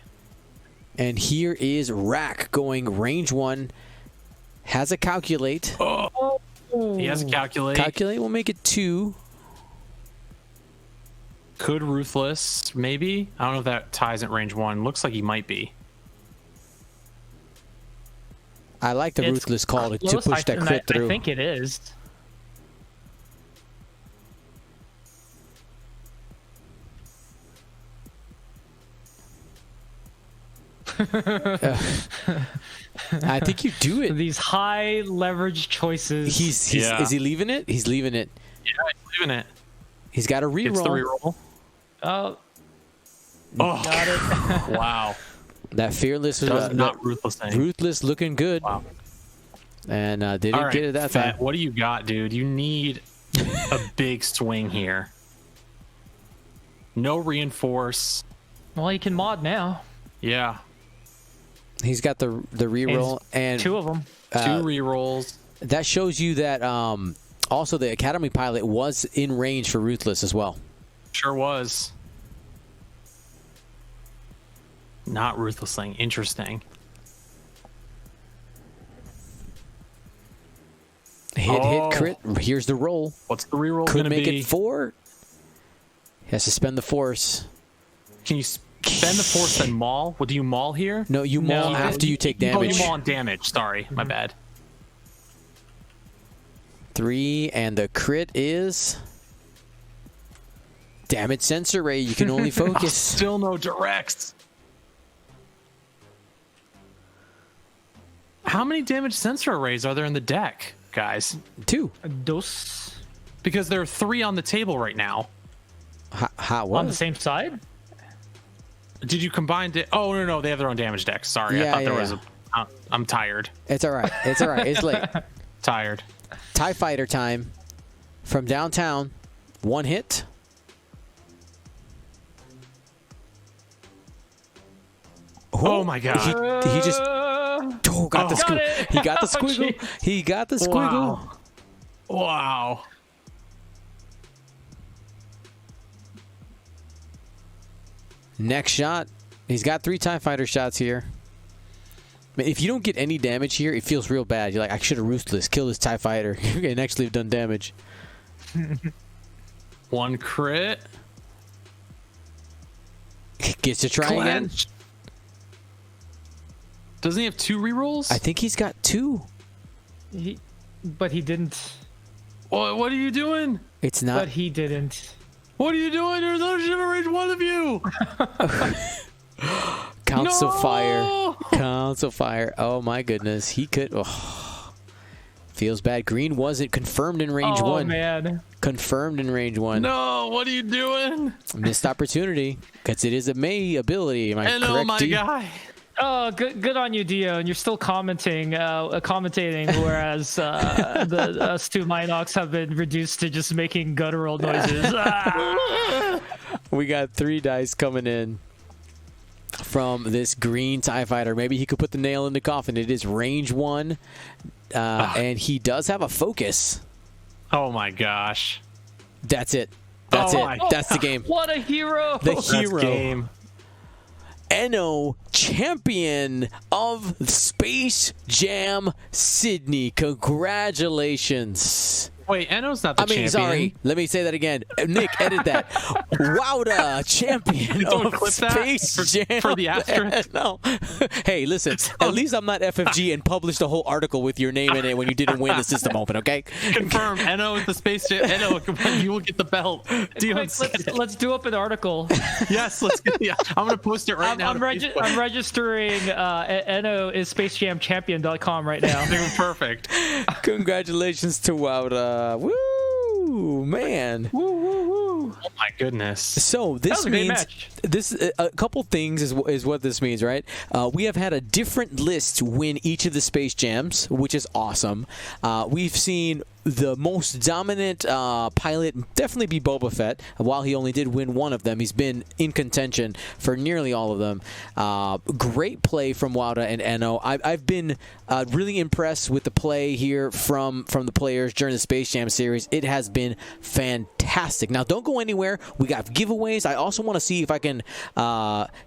And here is Rack going range 1. Has a calculate. He has a calculate. Calculate will make it 2. Could Ruthless, maybe? I don't know if that ties at range 1. Looks like he might be. I like the It's Ruthless call to close. push that crit through. I think it is. I think you do it. These high leverage choices. Yeah. Is he leaving it? He's leaving it. Yeah, he's leaving it. He's got a reroll. Gets the reroll. Oh, Oh, got it. wow. That fearless was Does not Ruthless thing. Ruthless looking good. Wow. And didn't All right, get it that Fett, time. what do you got, dude? You need a big swing here. No reinforce. Well, he can mod now. Yeah. He's got the reroll and 2 of them. 2 rerolls. that shows you that also the Academy pilot was in range for Ruthless as well. Sure was. Not Ruthless thing. Interesting. Hit crit. Here's the roll. What's the reroll Could gonna make be? it 4. He has to spend the force. Can you spend the force then maul? What do you maul here? No, you maul No. after you take Oh, damage. you maul on damage. Sorry, my bad. 3, and the crit is damage sensor ray. You can only focus. Still no directs. How many damage sensor arrays are there in the deck, guys? 2. Dos Because there are 3 on the table right now. How on what? the same side. Did you combine it? Oh, no, they have their own damage decks. Sorry, Yeah, I thought there yeah, was a... I'm tired. It's all right. It's all right. It's late. Tired. TIE fighter time from downtown. 1 hit. Oh my god. He just got the Got squiggle. it. He got the Oh, squiggle. jeez. He got the squiggle. Wow. Wow. Next shot. He's got 3 TIE fighter shots here. Man, if you don't get any damage here, it feels real bad. You're like, I should have Ruthless, kill this TIE fighter, and actually have done damage. 1 crit. Gets to try again. Clench. Doesn't he have 2 rerolls? I think he's got 2. But he didn't. What are you doing? It's not. But he didn't. What are you doing? There's no shiver range 1 of you. Council No! fire. Council fire. Oh my goodness. He could. Oh. Feels bad. Green wasn't confirmed in range 1. Man. Confirmed in range 1. No, what are you doing? Missed opportunity. Because it is a May ability. Am I And correct? oh my D? guy. Oh, good on you, Dio. And you're still commentating, whereas us 2 Minox have been reduced to just making guttural noises. We got 3 dice coming in. from this green TIE fighter. Maybe he could put the nail in the coffin. It is range 1, and he does have a focus. Oh my gosh. That's it. That's it. That's the game. What a hero! The That's hero. game. Enno, champion of Space Jam Sydney. Congratulations. Wait, Enno's not the champion. Sorry. Let me say that again. Nick, edit that. Wouter, champion of clip that Space Jam. for the asterisk? No. Hey, listen. At least I'm not FFG and published a whole article with your name in it when you didn't win the System Open, okay? Confirm. Enno is the Space Jam. Enno, you will get the belt. Let's do up an article. Yes, let's get. Yeah, I'm gonna post it right now. I'm registering Enno is SpaceJamChampion.com right now. Perfect. Congratulations to Wouter. Woo, man. Woo, woo, woo. Oh my goodness. So this means a couple things is what this means, right? We have had a different list win each of the Space Jams, which is awesome. We've seen the most dominant pilot definitely be Boba Fett. While he only did win one of them, he's been in contention for nearly all of them. Great play from Wouter and Enno. I've been really impressed with the play here from the players during the Space Jam series. It has been fantastic. Now, don't go anywhere. We got giveaways. I also want to see if I can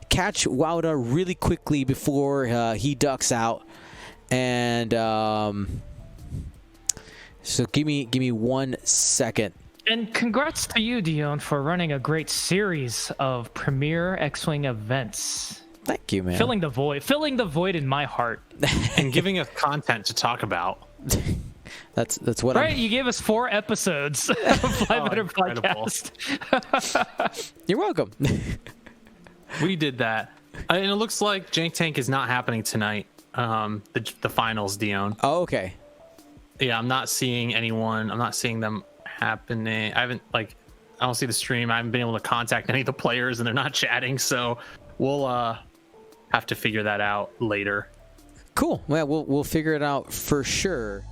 catch Wouter really quickly before he ducks out. And so give me 1 second. And congrats to you, Dion, for running a great series of premier X-Wing events. Thank you, man. Filling the void in my heart. And giving us content to talk about. That's what right. You gave us 4 episodes of 500 podcast. You're welcome. We did that, and it looks like Jank Tank is not happening tonight. The finals, Dion. Oh, okay. Yeah, I'm not seeing anyone. I'm not seeing them happening. I don't see the stream. I haven't been able to contact any of the players, and they're not chatting. So we'll have to figure that out later. Cool. Well, we'll figure it out for sure.